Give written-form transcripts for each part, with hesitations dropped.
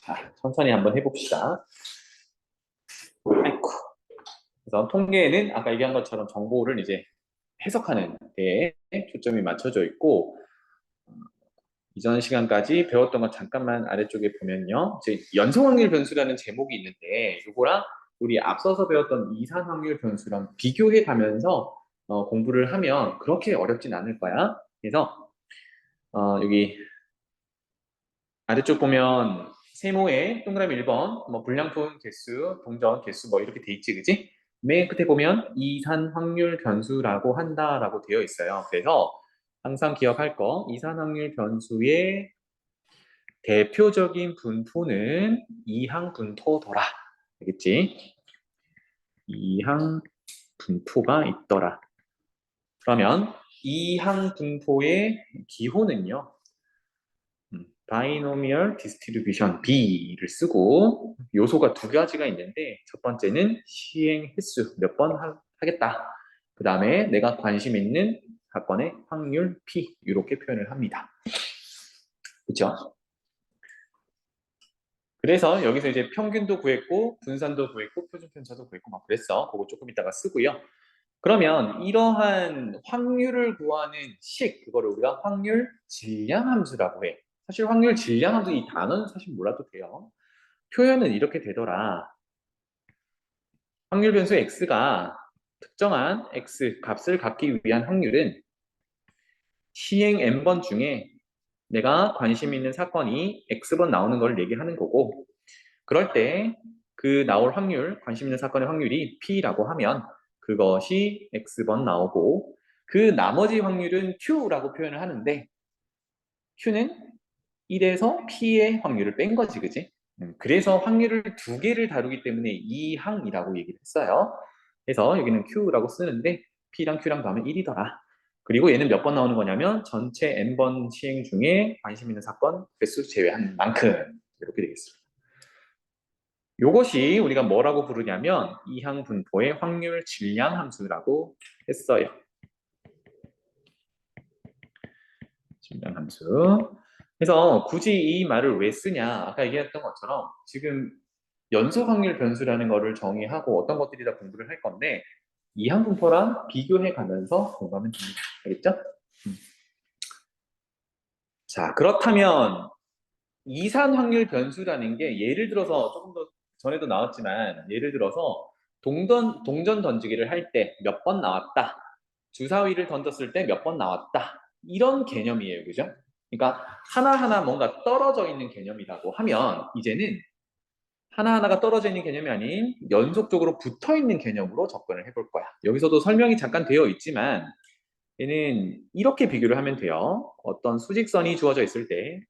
자, 천천히 한번 해봅시다. 아이고. 그래서 통계에는 아까 얘기한 것처럼 정보를 이제 해석하는 데에 초점이 맞춰져 있고, 이전 시간까지 배웠던 것 잠깐만 아래쪽에 보면요. 이제 연소확률 변수라는 제목이 있는데, 이거랑 우리 앞서서 배웠던 이산확률 변수랑 비교해 가면서 공부를 하면 그렇게 어렵진 않을 거야. 그래서 여기 아래쪽 보면 세모에 동그라미 1번, 뭐 불량품 개수, 동전 개수 뭐 이렇게 돼 있지, 그지? 맨 끝에 보면 이산 확률 변수라고 한다라고 되어 있어요. 그래서 항상 기억할 거, 이산 확률 변수의 대표적인 분포는 이항 분포더라. 알겠지? 이항 분포가 있더라. 그러면 이항 분포의 기호는요. 바이노미얼 디스트리뷰션 B를 쓰고 요소가 두 가지가 있는데 첫 번째는 시행 횟수 몇 번 하겠다. 그 다음에 내가 관심 있는 사건의 확률 P 이렇게 표현을 합니다. 그렇죠? 그래서 여기서 이제 평균도 구했고 분산도 구했고 표준 편차도 구했고 막 그랬어. 그거 조금 이따가 쓰고요. 그러면 이러한 확률을 구하는 식 그거를 우리가 확률 질량 함수라고 해. 사실 확률 질량 함수 이 단어는 사실 몰라도 돼요. 표현은 이렇게 되더라. 확률 변수 x가 특정한 x 값을 갖기 위한 확률은 시행 n번 중에 내가 관심 있는 사건이 x번 나오는 걸 얘기하는 거고 그럴 때 그 나올 확률, 관심 있는 사건의 확률이 p라고 하면 그것이 x번 나오고 그 나머지 확률은 q라고 표현을 하는데 q는 1에서 p의 확률을 뺀 거지, 그지? 그래서 확률을 두 개를 다루기 때문에 이항이라고 얘기를 했어요. 그래서 여기는 q라고 쓰는데 p랑 q랑 더하면 1이더라. 그리고 얘는 몇 번 나오는 거냐면 전체 n번 시행 중에 관심 있는 사건 횟수 제외한 만큼 이렇게 되겠습니다. 이것이 우리가 뭐라고 부르냐면 이항 분포의 확률 질량 함수라고 했어요. 질량 함수. 그래서 굳이 이 말을 왜 쓰냐? 아까 얘기했던 것처럼 지금 연속 확률 변수라는 거를 정의하고 어떤 것들이 다 공부를 할 건데 이항 분포랑 비교해 가면서 공부하면 됩니다. 알겠죠? 음. 자, 그렇다면 이산 확률 변수라는 게 예를 들어서 조금 더 전에도 나왔지만 예를 들어서 동전 던지기를 할 때 몇 번 나왔다. 주사위를 던졌을 때 몇 번 나왔다. 이런 개념이에요. 그죠? 그러니까 하나하나 뭔가 떨어져 있는 개념이라고 하면 이제는 하나하나가 떨어져 있는 개념이 아닌 연속적으로 붙어 있는 개념으로 접근을 해볼 거야. 여기서도 설명이 잠깐 되어 있지만 얘는 이렇게 비교를 하면 돼요. 어떤 수직선이 주어져 있을 때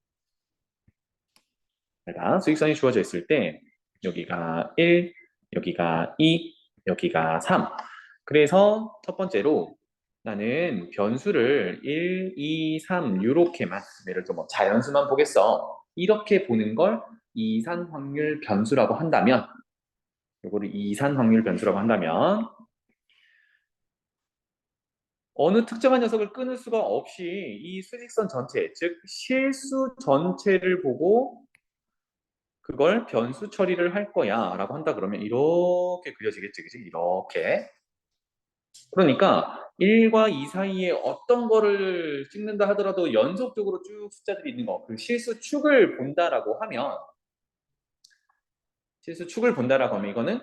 내가 수직선이 주어져 있을 때 여기가 1, 여기가 2, 여기가 3. 그래서 첫 번째로 나는 변수를 1, 2, 3 이렇게만 예를 들어 뭐 자연수만 보겠어. 이렇게 보는 걸 이산 확률 변수라고 한다면 이거를 이산 확률 변수라고 한다면 어느 특정한 녀석을 끊을 수가 없이 이 수직선 전체, 즉 실수 전체를 보고 그걸 변수 처리를 할 거야 라고 한다 그러면 이렇게 그려지겠지, 그지? 이렇게. 그러니까 1과 2 사이에 어떤 거를 찍는다 하더라도 연속적으로 쭉 숫자들이 있는 거, 그 실수 축을 본다라고 하면 실수 축을 본다라고 하면 이거는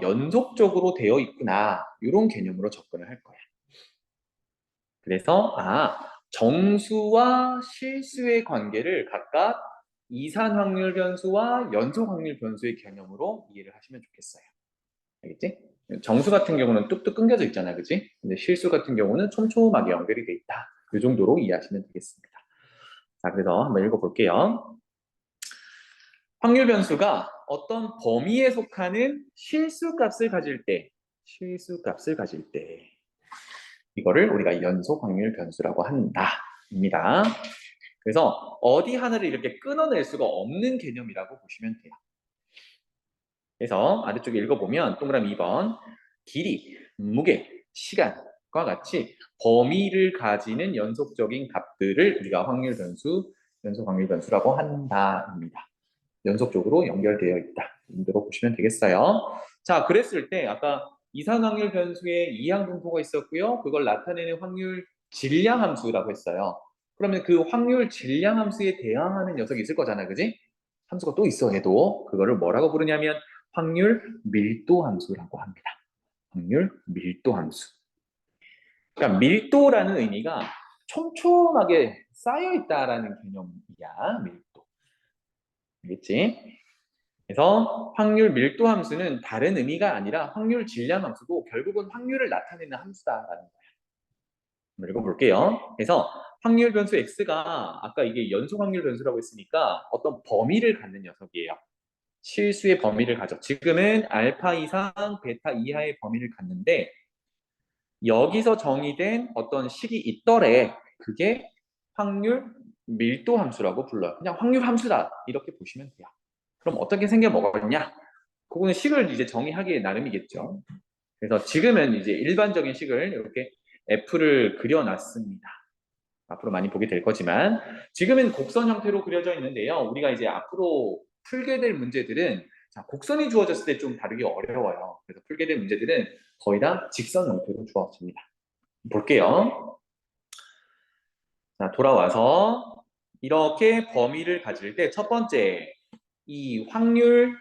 연속적으로 되어 있구나 이런 개념으로 접근을 할 거야. 그래서 정수와 실수의 관계를 각각 이산 확률 변수와 연속 확률 변수의 개념으로 이해를 하시면 좋겠어요. 알겠지? 정수 같은 경우는 뚝뚝 끊겨져 있잖아, 그지? 근데 실수 같은 경우는 촘촘하게 연결이 돼 있다. 이 정도로 이해하시면 되겠습니다. 자, 그래서 한번 읽어볼게요. 확률 변수가 어떤 범위에 속하는 실수 값을 가질 때, 이거를 우리가 연속 확률 변수라고 한다입니다. 그래서 어디 하나를 이렇게 끊어낼 수가 없는 개념이라고 보시면 돼요. 그래서 아래쪽에 읽어보면 동그라미 2번 길이, 무게, 시간과 같이 범위를 가지는 연속적인 값들을 우리가 확률 변수, 연속 확률 변수라고 한다입니다. 연속적으로 연결되어 있다. 이 정도로 보시면 되겠어요. 자, 그랬을 때 아까 이상확률 변수에 이항분포가 있었고요. 그걸 나타내는 확률 질량 함수라고 했어요. 그러면 그 확률 질량 함수에 대항하는 녀석이 있을 거잖아요. 그지? 함수가 또 있어 해도 그거를 뭐라고 부르냐면 확률 밀도 함수라고 합니다. 확률 밀도 함수. 그러니까 밀도라는 의미가 촘촘하게 쌓여 있다라는 개념이야. 밀도. 알겠지? 그래서 확률 밀도 함수는 다른 의미가 아니라 확률 질량 함수고 결국은 확률을 나타내는 함수다라는 거야. 한번 읽어볼게요. 그래서 확률 변수 x가 아까 이게 연속 확률 변수라고 했으니까 어떤 범위를 갖는 녀석이에요. 실수의 범위를 가져. 지금은 알파 이상, 베타 이하의 범위를 갖는데 여기서 정의된 어떤 식이 있더래. 그게 확률 밀도 함수라고 불러요. 그냥 확률 함수다. 이렇게 보시면 돼요. 그럼 어떻게 생겨 먹었냐? 그거는 식을 이제 정의하기에 나름이겠죠. 그래서 지금은 이제 일반적인 식을 이렇게 F를 그려놨습니다. 앞으로 많이 보게 될 거지만 지금은 곡선 형태로 그려져 있는데요. 우리가 이제 앞으로 풀게 될 문제들은 자, 곡선이 주어졌을 때 좀 다루기 어려워요. 그래서 풀게 될 문제들은 거의 다 직선 형태로 주어집니다. 볼게요. 자, 돌아와서 이렇게 범위를 가질 때 첫 번째 이 확률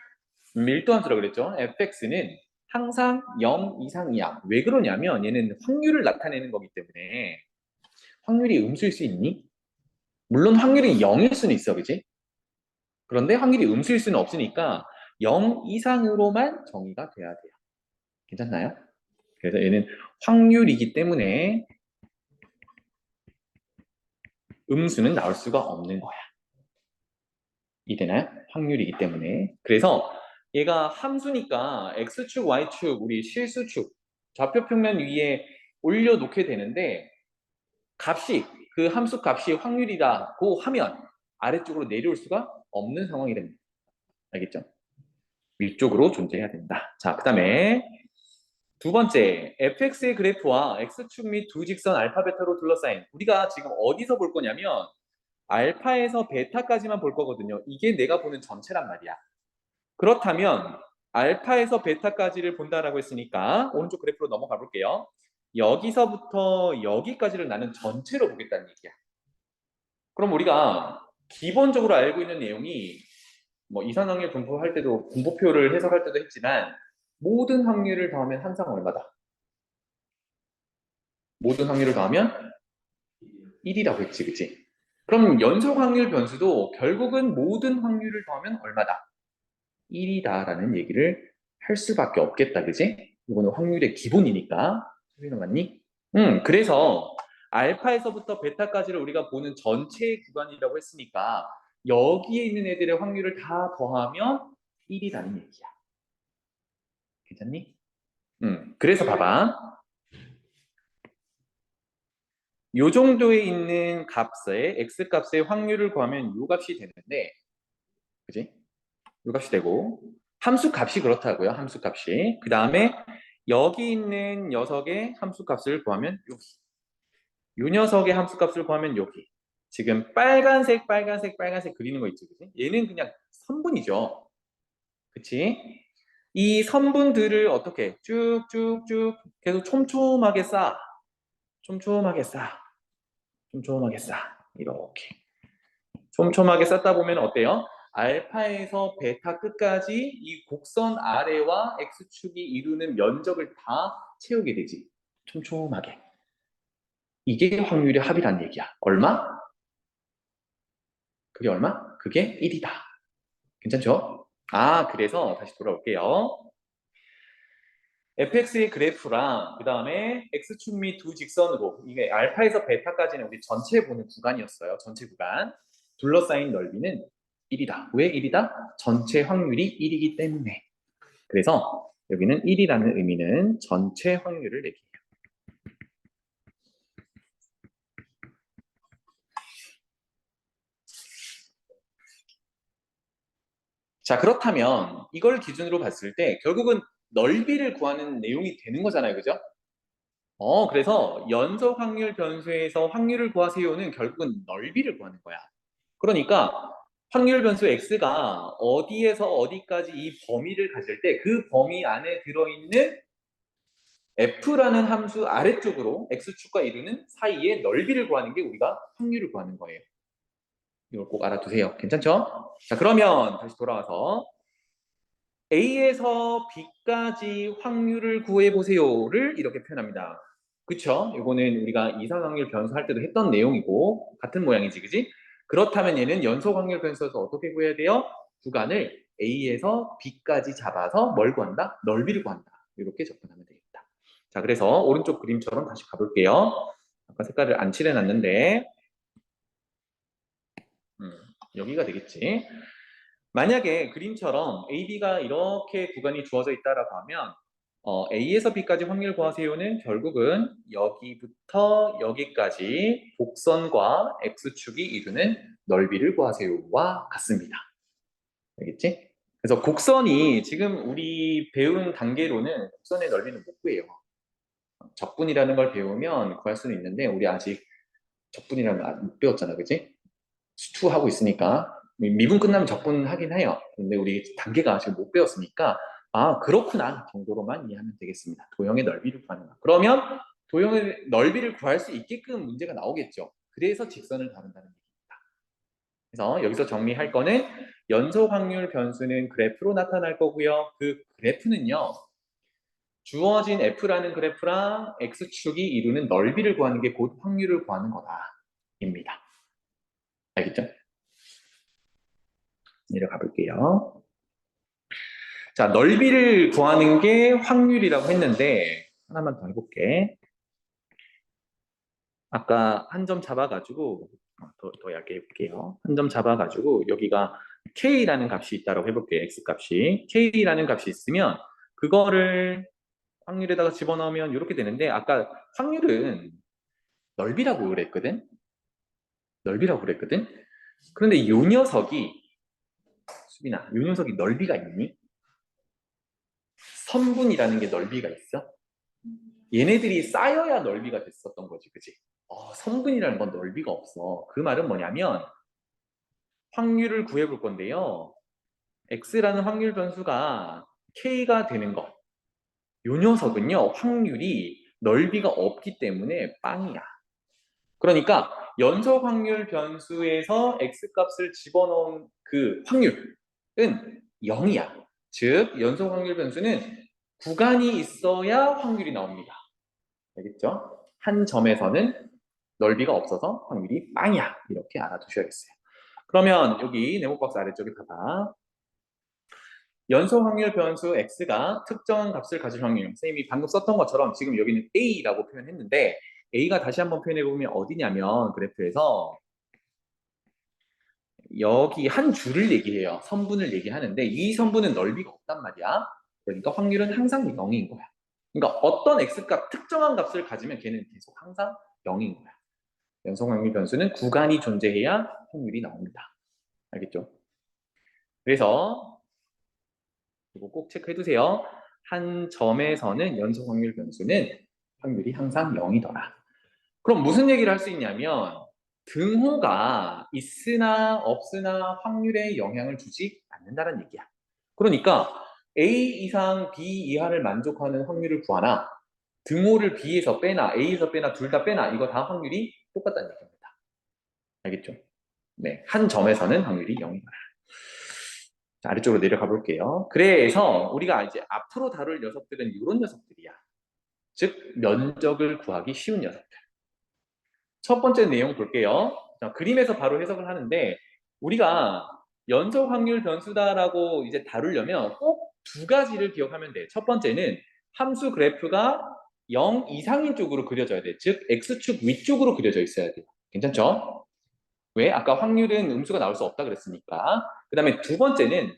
밀도 함수라고 그랬죠. fx는 항상 0 이상이야. 왜 그러냐면 얘는 확률을 나타내는 거기 때문에 확률이 음수일 수 있니? 물론 확률이 0일 수는 있어, 그지? 그런데 확률이 음수일 수는 없으니까 0 이상으로만 정의가 돼야 돼요. 괜찮나요? 그래서 얘는 확률이기 때문에 음수는 나올 수가 없는 거야. 이해되나요? 확률이기 때문에. 그래서 얘가 함수니까 x축, y축, 우리 실수축, 좌표평면 위에 올려놓게 되는데 값이, 그 함수 값이 확률이다고 하면 아래쪽으로 내려올 수가 없는 상황이 됩니다. 알겠죠? 위쪽으로 존재해야 된다. 자, 그 다음에 두 번째, fx의 그래프와 x축 및 두 직선 알파, 베타로 둘러싸인 우리가 지금 어디서 볼 거냐면 알파에서 베타까지만 볼 거거든요. 이게 내가 보는 전체란 말이야. 그렇다면 알파에서 베타까지를 본다라고 했으니까 오른쪽 그래프로 넘어가 볼게요. 여기서부터 여기까지를 나는 전체로 보겠다는 얘기야. 그럼 우리가 기본적으로 알고 있는 내용이 뭐 이산항률 분포할 때도 분포표를 해석할 때도 했지만 모든 확률을 더하면 항상 얼마다? 모든 확률을 더하면 1이라고 했지, 그치? 그럼 연속 확률 변수도 결국은 모든 확률을 더하면 얼마다? 1이다라는 얘기를 할 수밖에 없겠다, 그지? 이거는 확률의 기본이니까. 소리는 맞니? 그래서 알파에서부터 베타까지를 우리가 보는 전체 구간이라고 했으니까 여기에 있는 애들의 확률을 다 더하면 1이라는 얘기야. 괜찮니? 그래서 봐봐. 요 정도에 있는 값의 x값의 확률을 구하면 요 값이 되는데, 그지? 요 값이 되고 함수 값이 그렇다고요. 함수 값이. 그 다음에 여기 있는 녀석의 함수 값을 구하면 여기. 요 녀석의 함수 값을 구하면 여기. 지금 빨간색, 빨간색, 빨간색 그리는 거 있죠, 그지? 얘는 그냥 선분이죠. 그치? 이 선분들을 어떻게 쭉쭉쭉 계속 촘촘하게 쌓아. 촘촘하게 쌓아. 촘촘하게 쌓아. 이렇게. 촘촘하게 쌓다 보면 어때요? 알파에서 베타 끝까지 이 곡선 아래와 x축이 이루는 면적을 다 채우게 되지. 촘촘하게. 이게 확률의 합이란 얘기야. 얼마? 그게 얼마? 그게 1이다. 괜찮죠? 아, 그래서 다시 돌아올게요. fx의 그래프랑 그 다음에 x축 및 두 직선으로 이게 알파에서 베타까지는 우리 전체 보는 구간이었어요. 전체 구간. 둘러싸인 넓이는 1이다. 왜 1이다? 전체 확률이 1이기 때문에. 그래서 여기는 1이라는 의미는 전체 확률을 얘기해요. 자, 그렇다면 이걸 기준으로 봤을 때 결국은 넓이를 구하는 내용이 되는 거잖아요. 그죠? 그래서 연속 확률 변수에서 확률을 구하세요는 결국은 넓이를 구하는 거야. 그러니까 확률 변수 x가 어디에서 어디까지 이 범위를 가질 때 그 범위 안에 들어있는 f라는 함수 아래쪽으로 x축과 이루는 사이의 넓이를 구하는 게 우리가 확률을 구하는 거예요. 이걸 꼭 알아두세요. 괜찮죠? 자, 그러면 다시 돌아와서 A에서 B까지 확률을 구해보세요를 이렇게 표현합니다. 그쵸? 이거는 우리가 이상확률 변수 할 때도 했던 내용이고 같은 모양이지, 그지? 그렇다면 얘는 연속 확률 변수에서 어떻게 구해야 돼요? 구간을 A에서 B까지 잡아서 뭘 구한다? 넓이를 구한다. 이렇게 접근하면 되겠다. 자, 그래서 오른쪽 그림처럼 다시 가볼게요. 아까 색깔을 안 칠해놨는데 여기가 되겠지. 만약에 그림처럼 AB가 이렇게 구간이 주어져 있다라고 하면 A에서 B까지 확률 구하세요는 결국은 여기부터 여기까지 곡선과 X축이 이루는 넓이를 구하세요와 같습니다. 알겠지? 그래서 곡선이 지금 우리 배운 단계로는 곡선의 넓이는 못 구해요. 적분이라는 걸 배우면 구할 수는 있는데 우리 아직 적분이라는 걸 못 배웠잖아, 그지? 수투하고 있으니까 미분 끝나면 적분하긴 해요. 근데 우리 단계가 아직 못 배웠으니까 아 그렇구나 정도로만 이해하면 되겠습니다. 도형의 넓이를 구하는 거. 그러면 도형의 넓이를 구할 수 있게끔 문제가 나오겠죠. 그래서 직선을 다룬다는 얘기입니다. 그래서 여기서 정리할 거는 연속 확률 변수는 그래프로 나타날 거고요. 그 그래프는요. 주어진 f라는 그래프랑 x축이 이루는 넓이를 구하는 게 곧 확률을 구하는 거다입니다. 알겠죠? 내려가 볼게요. 자, 넓이를 구하는 게 확률이라고 했는데 하나만 더 해볼게. 아까 한 점 잡아가지고 더 얇게 해볼게요. 한 점 잡아가지고 여기가 k라는 값이 있다고 해볼게요. x값이. k라는 값이 있으면 그거를 확률에다가 집어넣으면 이렇게 되는데 아까 확률은 넓이라고 그랬거든? 넓이라고 그랬거든? 그런데 이 녀석이 수빈아, 이 녀석이 넓이가 있니? 선분이라는 게 넓이가 있어? 얘네들이 쌓여야 넓이가 됐었던 거지, 그치? 성분이라는 건 넓이가 없어. 그 말은 뭐냐면 확률을 구해볼 건데요. x라는 확률 변수가 k가 되는 것. 요 녀석은요, 확률이 넓이가 없기 때문에 빵이야. 그러니까 연속 확률 변수에서 x값을 집어넣은 그 확률은 0이야. 즉, 연속 확률 변수는 구간이 있어야 확률이 나옵니다. 알겠죠? 한 점에서는 넓이가 없어서 확률이 빵이야. 이렇게 알아두셔야겠어요. 그러면 여기 네모박스 아래쪽에 봐봐. 연속 확률 변수 x가 특정한 값을 가질 확률. 선생님이 방금 썼던 것처럼 지금 여기는 a라고 표현했는데 a가 다시 한번 표현해보면 어디냐면 그래프에서 여기 한 줄을 얘기해요. 선분을 얘기하는데 이 선분은 넓이가 없단 말이야. 그러니까 확률은 항상 0인 거야. 그러니까 어떤 x값, 특정한 값을 가지면 걔는 계속 항상 0인 거야. 연속 확률 변수는 구간이 존재해야 확률이 나옵니다. 알겠죠? 그래서 이거 꼭 체크해 두세요. 한 점에서는 연속 확률 변수는 확률이 항상 0이더라. 그럼 무슨 얘기를 할 수 있냐면 등호가 있으나 없으나 확률에 영향을 주지 않는다는 얘기야. 그러니까 A 이상 B 이하를 만족하는 확률을 구하나 등호를 B에서 빼나 A에서 빼나 둘 다 빼나 이거 다 확률이 똑같다는 얘기입니다. 알겠죠? 네, 한 점에서는 확률이 0이다. 자, 아래쪽으로 내려가 볼게요. 그래서 우리가 이제 앞으로 다룰 녀석들은 이런 녀석들이야. 즉 면적을 구하기 쉬운 녀석들. 첫 번째 내용 볼게요. 자, 그림에서 바로 해석을 하는데 우리가 연속 확률 변수다라고 이제 다루려면 꼭 두 가지를 기억하면 돼. 첫 번째는 함수 그래프가 0 이상인 쪽으로 그려져야 돼. 즉 x축 위쪽으로 그려져 있어야 돼. 괜찮죠? 왜? 아까 확률은 음수가 나올 수 없다 그랬으니까. 그 다음에 두 번째는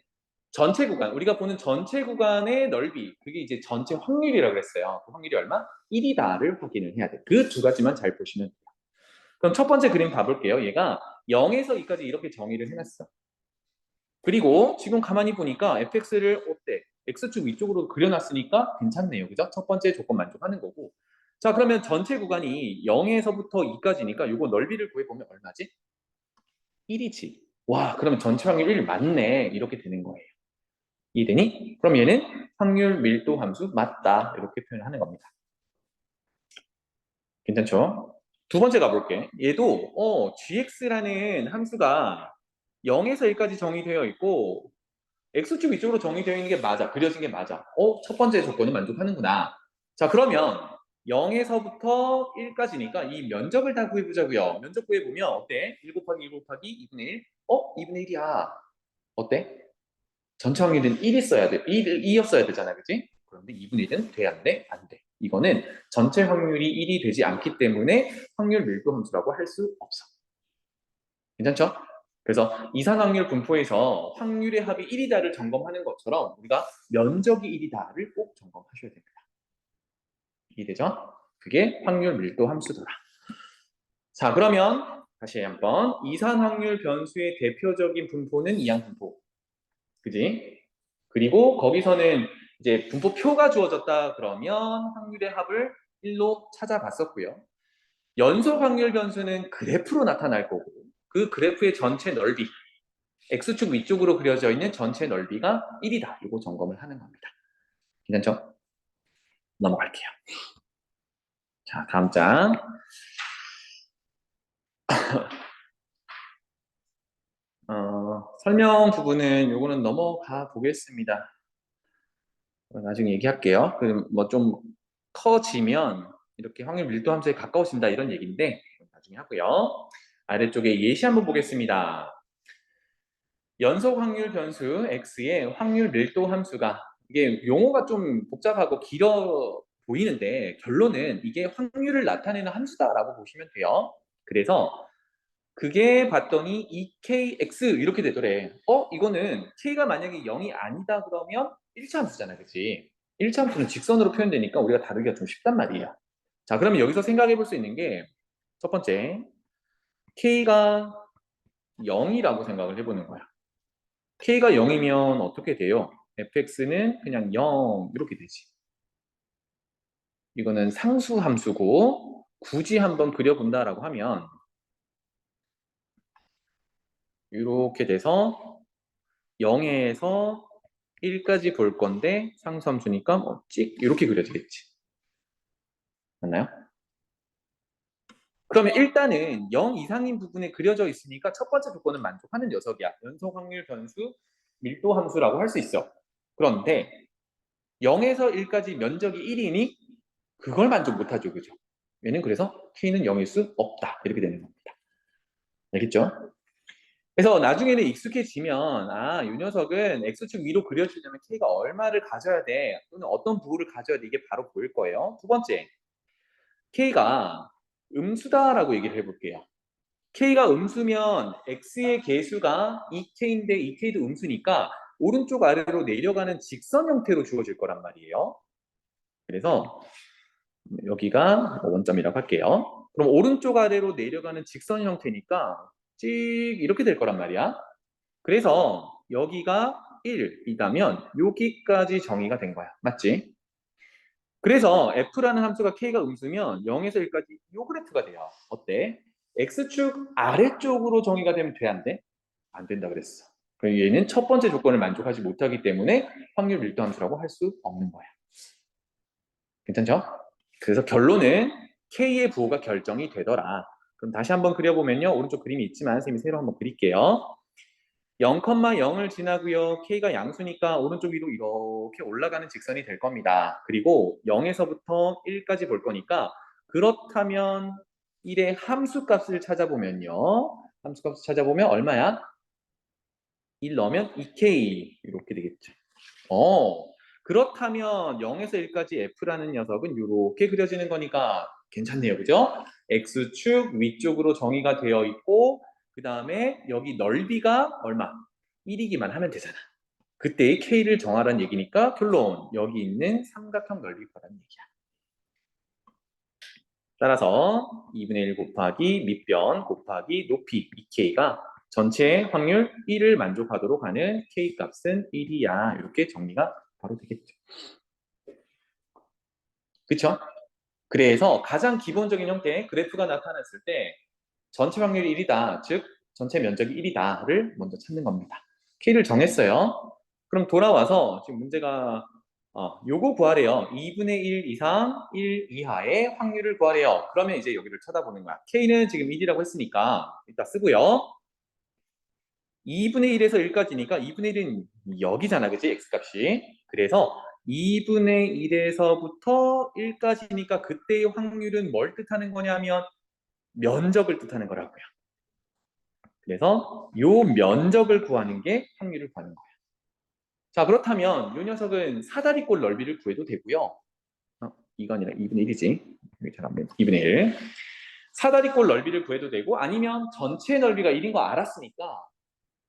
전체 구간, 우리가 보는 전체 구간의 넓이, 그게 이제 전체 확률이라고 그랬어요. 그 확률이 얼마? 1이다를 확인을 해야 돼. 그 두 가지만 잘 보시면 돼요. 그럼 첫 번째 그림 봐볼게요. 얘가 0에서 2까지 이렇게 정의를 해놨어. 그리고 지금 가만히 보니까 fx를 어때? x축 위쪽으로 그려놨으니까 괜찮네요. 그죠? 첫 번째 조건 만족하는 거고. 자, 그러면 전체 구간이 0에서부터 2까지니까 이거 넓이를 구해보면 얼마지? 1이지. 와, 그러면 전체 확률 1 맞네. 이렇게 되는 거예요. 이해되니? 그럼 얘는 확률 밀도 함수 맞다. 이렇게 표현하는 겁니다. 괜찮죠? 두 번째 가볼게. 얘도 gx라는 함수가 0에서 1까지 정의되어 있고 x축 위쪽으로 정의되어 있는 게 맞아. 그려진 게 맞아. 첫 번째 조건은 만족하는구나. 자, 그러면 0에서부터 1까지니까 이 면적을 다 구해보자고요. 면적 구해보면 어때? 1 곱하기 1 곱하기 2분의 1? 2분의 1이야. 어때? 전체 확률은 1이 써야 돼. 2였어야 되잖아. 그지? 그런데 2분의 1은 돼, 안 돼? 안 돼. 이거는 전체 확률이 1이 되지 않기 때문에 확률 밀도 함수라고 할 수 없어. 괜찮죠? 그래서 이산확률 분포에서 확률의 합이 1이다를 점검하는 것처럼 우리가 면적이 1이다를 꼭 점검하셔야 됩니다. 이해되죠? 그게 확률 밀도 함수더라. 자, 그러면 다시 한번 이산확률 변수의 대표적인 분포는 이항분포. 그지? 그리고 거기서는 이제 분포표가 주어졌다 그러면 확률의 합을 1로 찾아봤었고요. 연속 확률 변수는 그래프로 나타날 거고 그 그래프의 전체 넓이 X축 위쪽으로 그려져 있는 전체 넓이가 1이다. 이거 점검을 하는 겁니다. 괜찮죠? 넘어갈게요. 자, 다음 장. 설명 부분은 요거는 넘어가 보겠습니다. 나중에 얘기할게요. 그럼 뭐 좀 커지면 이렇게 확률 밀도 함수에 가까워진다 이런 얘기인데 나중에 하고요. 아래쪽에 예시 한번 보겠습니다. 연속 확률 변수 x의 확률 밀도 함수가 이게 용어가 좀 복잡하고 길어 보이는데 결론은 이게 확률을 나타내는 함수다라고 보시면 돼요. 그래서 그게 봤더니 2kx 이렇게 되더래. 이거는 k가 만약에 0이 아니다 그러면 1차 함수잖아. 그치? 1차 함수는 직선으로 표현되니까 우리가 다루기가 좀 쉽단 말이에요. 자, 그러면 여기서 생각해 볼 수 있는 게 첫 번째, k가 0이라고 생각을 해보는 거야. k가 0이면 어떻게 돼요? fx는 그냥 0 이렇게 되지. 이거는 상수 함수고 굳이 한번 그려본다라고 하면 이렇게 돼서 0에서 1까지 볼 건데 상수 함수니까 찍 이렇게 그려지겠지. 맞나요? 그러면 일단은 0 이상인 부분에 그려져 있으니까 첫 번째 조건은 만족하는 녀석이야. 연속 확률 변수 밀도 함수라고 할 수 있어. 그런데 0에서 1까지 면적이 1이니 그걸 만족 못하죠. 그죠? 얘는 그래서 k는 0일 수 없다. 이렇게 되는 겁니다. 알겠죠? 그래서 나중에는 익숙해지면 이 녀석은 x축 위로 그려주려면 k가 얼마를 가져야 돼 또는 어떤 부호를 가져야 돼 이게 바로 보일 거예요. 두 번째, k가 음수다라고 얘기를 해볼게요. k가 음수면 x의 개수가 2k인데 2k도 음수니까 오른쪽 아래로 내려가는 직선 형태로 주어질 거란 말이에요. 그래서 여기가 원점이라고 할게요. 그럼 오른쪽 아래로 내려가는 직선 형태니까 찍 이렇게 될 거란 말이야. 그래서 여기가 1이다면 여기까지 정의가 된 거야. 맞지? 그래서 f라는 함수가 k가 음수면 0에서 1까지 요 그래프가 돼요. 어때? x축 아래쪽으로 정의가 되면 돼, 안 돼? 안 된다 그랬어. 그럼 얘는 첫 번째 조건을 만족하지 못하기 때문에 확률 밀도 함수라고 할 수 없는 거야. 괜찮죠? 그래서 결론은 k의 부호가 결정이 되더라. 그럼 다시 한번 그려보면요. 오른쪽 그림이 있지만 선생님이 새로 한번 그릴게요. 0,0을 지나고요. k가 양수니까 오른쪽 위로 이렇게 올라가는 직선이 될 겁니다. 그리고 0에서부터 1까지 볼 거니까 그렇다면 1의 함수값을 찾아보면요. 함수값을 찾아보면 얼마야? 1 넣으면 2k 이렇게 되겠죠. 그렇다면 0에서 1까지 f라는 녀석은 이렇게 그려지는 거니까 괜찮네요. 그죠? x축 위쪽으로 정의가 되어 있고 그 다음에 여기 넓이가 얼마? 1이기만 하면 되잖아. 그때 k를 정하라는 얘기니까 결론 여기 있는 삼각형 넓이 구하라는 얘기야. 따라서 2분의 1 곱하기 밑변 곱하기 높이 2k가 전체 확률 1을 만족하도록 하는 k 값은 1이야. 이렇게 정리가 바로 되겠죠. 그쵸? 그래서 가장 기본적인 형태의 그래프가 나타났을 때 전체 확률이 1이다. 즉 전체 면적이 1이다를 먼저 찾는 겁니다. K를 정했어요. 그럼 돌아와서 지금 문제가 요거 구하래요. 2분의 1 이상 1 이하의 확률을 구하래요. 그러면 이제 여기를 쳐다보는 거야. K는 지금 1이라고 했으니까 이따 쓰고요. 2분의 1에서 1까지니까 2분의 1은 여기잖아, 그치? X값이. 그래서 2분의 1에서부터 1까지니까 그때의 확률은 뭘 뜻하는 거냐면 면적을 뜻하는 거라고요. 그래서 요 면적을 구하는 게 확률을 구하는 거예요. 자, 그렇다면 요 녀석은 사다리꼴 넓이를 구해도 되고요. 이거 아니라 2분의 1이지. 여기 잘 안 보여. 2분의 1. 사다리꼴 넓이를 구해도 되고 아니면 전체 넓이가 1인 거 알았으니까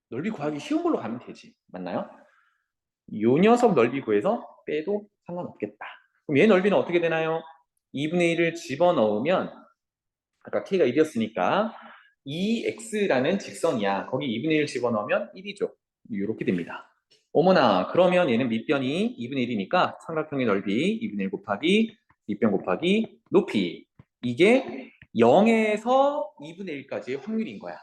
넓이 구하기 쉬운 걸로 가면 되지. 맞나요? 요 녀석 넓이 구해서 빼도 상관없겠다. 그럼 얘 넓이는 어떻게 되나요? 2분의 1을 집어넣으면 아까 k가 1이었으니까 2x라는 직선이야. 거기 2분의 1 집어넣으면 1이죠. 이렇게 됩니다. 어머나, 그러면 얘는 밑변이 2분의 1이니까 삼각형의 넓이 2분의 1 곱하기 밑변 곱하기 높이. 이게 0에서 2분의 1까지의 확률인 거야.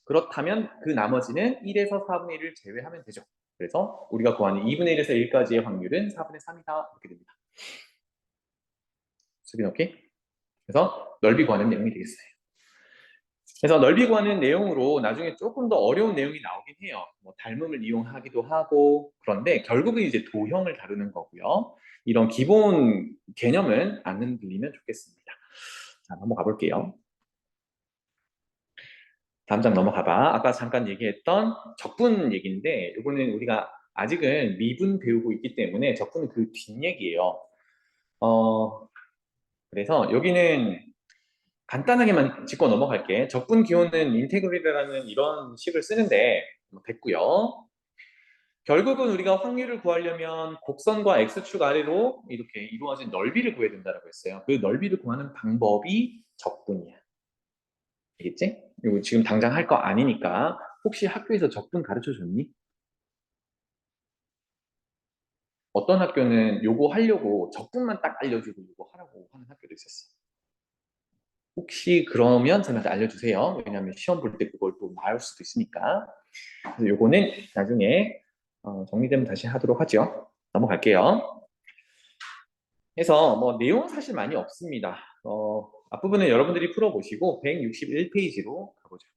그렇다면 그 나머지는 1에서 4분의 1을 제외하면 되죠. 그래서 우리가 구하는 2분의 1에서 1까지의 확률은 4분의 3이다. 이렇게 됩니다. 수빈 오케이? 그래서 넓이 구하는 내용이 되겠어요. 그래서 넓이 구하는 내용으로 나중에 조금 더 어려운 내용이 나오긴 해요. 뭐 닮음을 이용하기도 하고 그런데 결국은 이제 도형을 다루는 거고요. 이런 기본 개념은 안 흔들리면 좋겠습니다. 자, 넘어가 볼게요. 다음 장 넘어가봐. 아까 잠깐 얘기했던 적분 얘기인데 이거는 우리가 아직은 미분 배우고 있기 때문에 적분은 그 뒷얘기예요. 그래서 여기는 간단하게만 짚고 넘어갈게. 적분 기호는 인테그럴이라는 이런 식을 쓰는데 됐고요. 결국은 우리가 확률을 구하려면 곡선과 x축 아래로 이렇게 이루어진 넓이를 구해야 된다고 했어요. 그 넓이를 구하는 방법이 적분이야. 알겠지? 이거 지금 당장 할 거 아니니까 혹시 학교에서 적분 가르쳐 줬니? 어떤 학교는 요거 하려고 적분만 딱 알려주고 요거 하라고 하는 학교도 있었어. 혹시 그러면 저한테 알려주세요. 왜냐하면 시험 볼 때 그걸 또 나올 수도 있으니까. 그래서 요거는 나중에 정리되면 다시 하도록 하죠. 넘어갈게요. 그래서 뭐 내용은 사실 많이 없습니다. 앞부분은 여러분들이 풀어보시고 161페이지로 가보죠.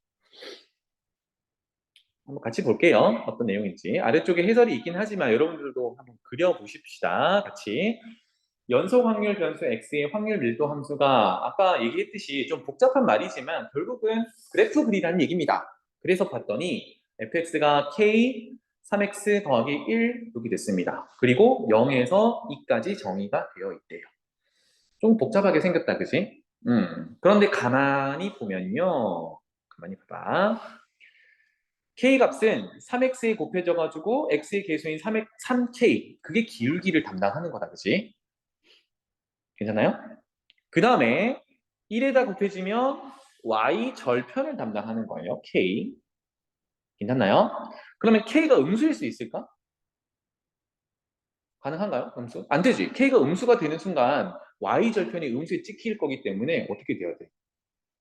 한번 같이 볼게요. 어떤 내용인지. 아래쪽에 해설이 있긴 하지만 여러분들도 한번 그려보십시다. 같이. 연속 확률 변수 x의 확률 밀도 함수가 아까 얘기했듯이 좀 복잡한 말이지만 결국은 그래프 그리라는 얘기입니다. 그래서 봤더니 fx가 k 3x 더하기 1 이렇게 됐습니다. 그리고 0에서 2까지 정의가 되어 있대요. 좀 복잡하게 생겼다, 그지? 그런데 가만히 보면요. 가만히 봐봐. k 값은 3x에 곱해져가지고 x의 계수인 3k 그게 기울기를 담당하는 거다, 그지? 괜찮아요? 그 다음에 1에다 곱해지면 y 절편을 담당하는 거예요. k. 괜찮나요? 그러면 k가 음수일 수 있을까? 가능한가요? 음수? 안 되지. k가 음수가 되는 순간 y 절편이 음수에 찍힐 거기 때문에 어떻게 돼야 돼?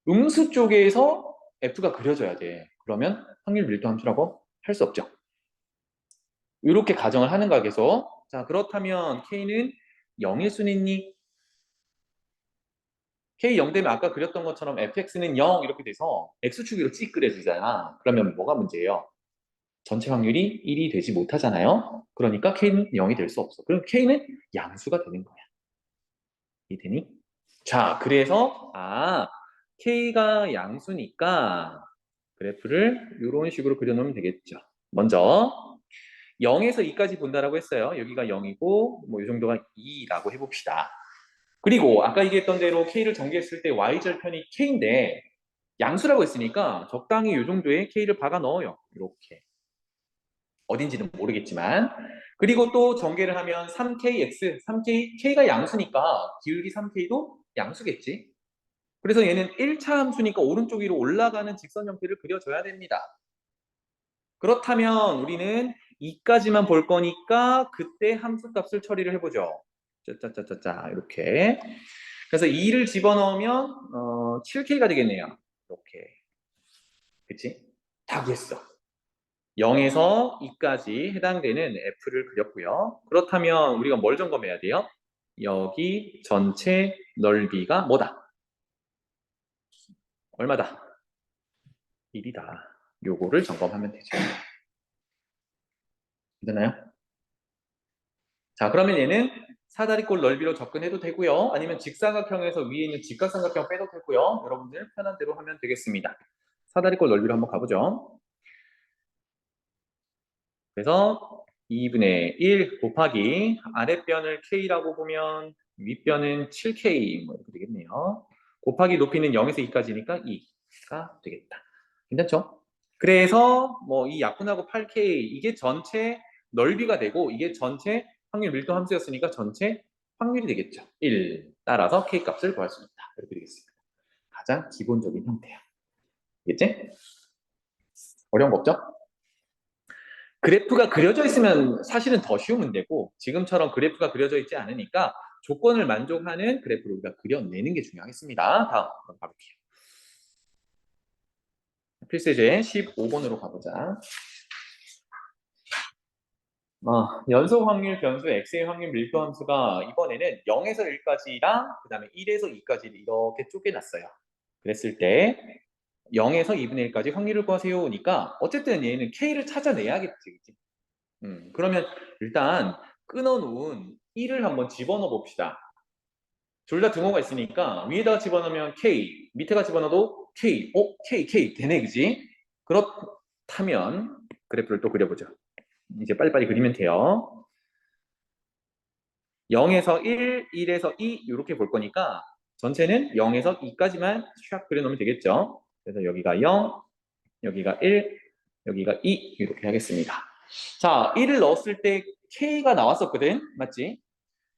음수 쪽에서 f가 그려져야 돼. 그러면 확률 밀도 함수라고 할 수 없죠. 이렇게 가정을 하는 거야, 계속. 자, 그렇다면 k는 0일 수는 있니? k 0 되면 아까 그렸던 것처럼 fx는 0 이렇게 돼서 x축으로 찍 그려지잖아. 그러면 뭐가 문제예요? 전체 확률이 1이 되지 못하잖아요. 그러니까 k는 0이 될 수 없어. 그럼 k는 양수가 되는 거야. 이해되니? 자, 그래서 k가 양수니까 그래프를 이런 식으로 그려놓으면 되겠죠. 먼저 0에서 2까지 본다라고 했어요. 여기가 0이고 뭐 이 정도가 2라고 해봅시다. 그리고 아까 얘기했던 대로 k를 전개했을 때 y절편이 k인데 양수라고 했으니까 적당히 이 정도의 k를 박아 넣어요. 이렇게. 어딘지는 모르겠지만. 그리고 또 전개를 하면 3kx, 3k, k가 양수니까 기울기 3k도 양수겠지. 그래서 얘는 1차 함수니까 오른쪽 위로 올라가는 직선 형태를 그려줘야 됩니다. 그렇다면 우리는 2까지만 볼 거니까 그때 함수 값을 처리를 해보죠. 짜짜짜짜짜 이렇게. 그래서 2를 집어넣으면 7k가 되겠네요. 이렇게. 그치? 다 구했어. 0에서 2까지 해당되는 F를 그렸고요. 그렇다면 우리가 뭘 점검해야 돼요? 여기 전체 넓이가 뭐다? 얼마다? 1이다. 요거를 점검하면 되죠. 되나요? 자, 그러면 얘는 사다리꼴 넓이로 접근해도 되고요. 아니면 직사각형에서 위에 있는 직각삼각형 빼도 되고요. 여러분들 편한 대로 하면 되겠습니다. 사다리꼴 넓이로 한번 가보죠. 그래서 2분의 1 곱하기 아랫변을 K라고 보면 윗변은 7K 뭐 이렇게 되겠네요. 곱하기 높이는 0에서 2까지니까 2가 되겠다. 괜찮죠? 그래서 뭐 이 약분하고 8K 이게 전체 넓이가 되고 이게 전체 확률 밀도 함수였으니까 전체 확률이 되겠죠. 1. 따라서 K 값을 구할 수 있다. 이렇게 되겠습니다. 가장 기본적인 형태야. 알겠지? 어려운 거 없죠? 그래프가 그려져 있으면 사실은 더 쉬운 문제고 지금처럼 그래프가 그려져 있지 않으니까 조건을 만족하는 그래프를 우리가 그려내는 게 중요하겠습니다. 다음 한번 가볼게요. 필수제 15번으로 가보자. 연속 확률 변수 x의 확률 밀도 함수가 이번에는 0에서 1까지랑 그 다음에 1에서 2까지를 이렇게 쪼개놨어요. 그랬을 때 0에서 2분의 1까지 확률을 구하세요니까 어쨌든 얘는 k를 찾아내야겠지. 그치? 그러면 일단 끊어놓은 1을 한번 집어넣어 봅시다. 둘 다 등호가 있으니까 위에다가 집어넣으면 K, 밑에가 집어넣어도 K, K 되네, 그지? 그렇다면 그래프를 또 그려보죠. 이제 빨리빨리 그리면 돼요. 0에서 1, 1에서 2 이렇게 볼 거니까 전체는 0에서 2까지만 샥 그려놓으면 되겠죠. 그래서 여기가 0, 여기가 1, 여기가 2 이렇게 하겠습니다. 자, 1을 넣었을 때 K가 나왔었거든, 맞지?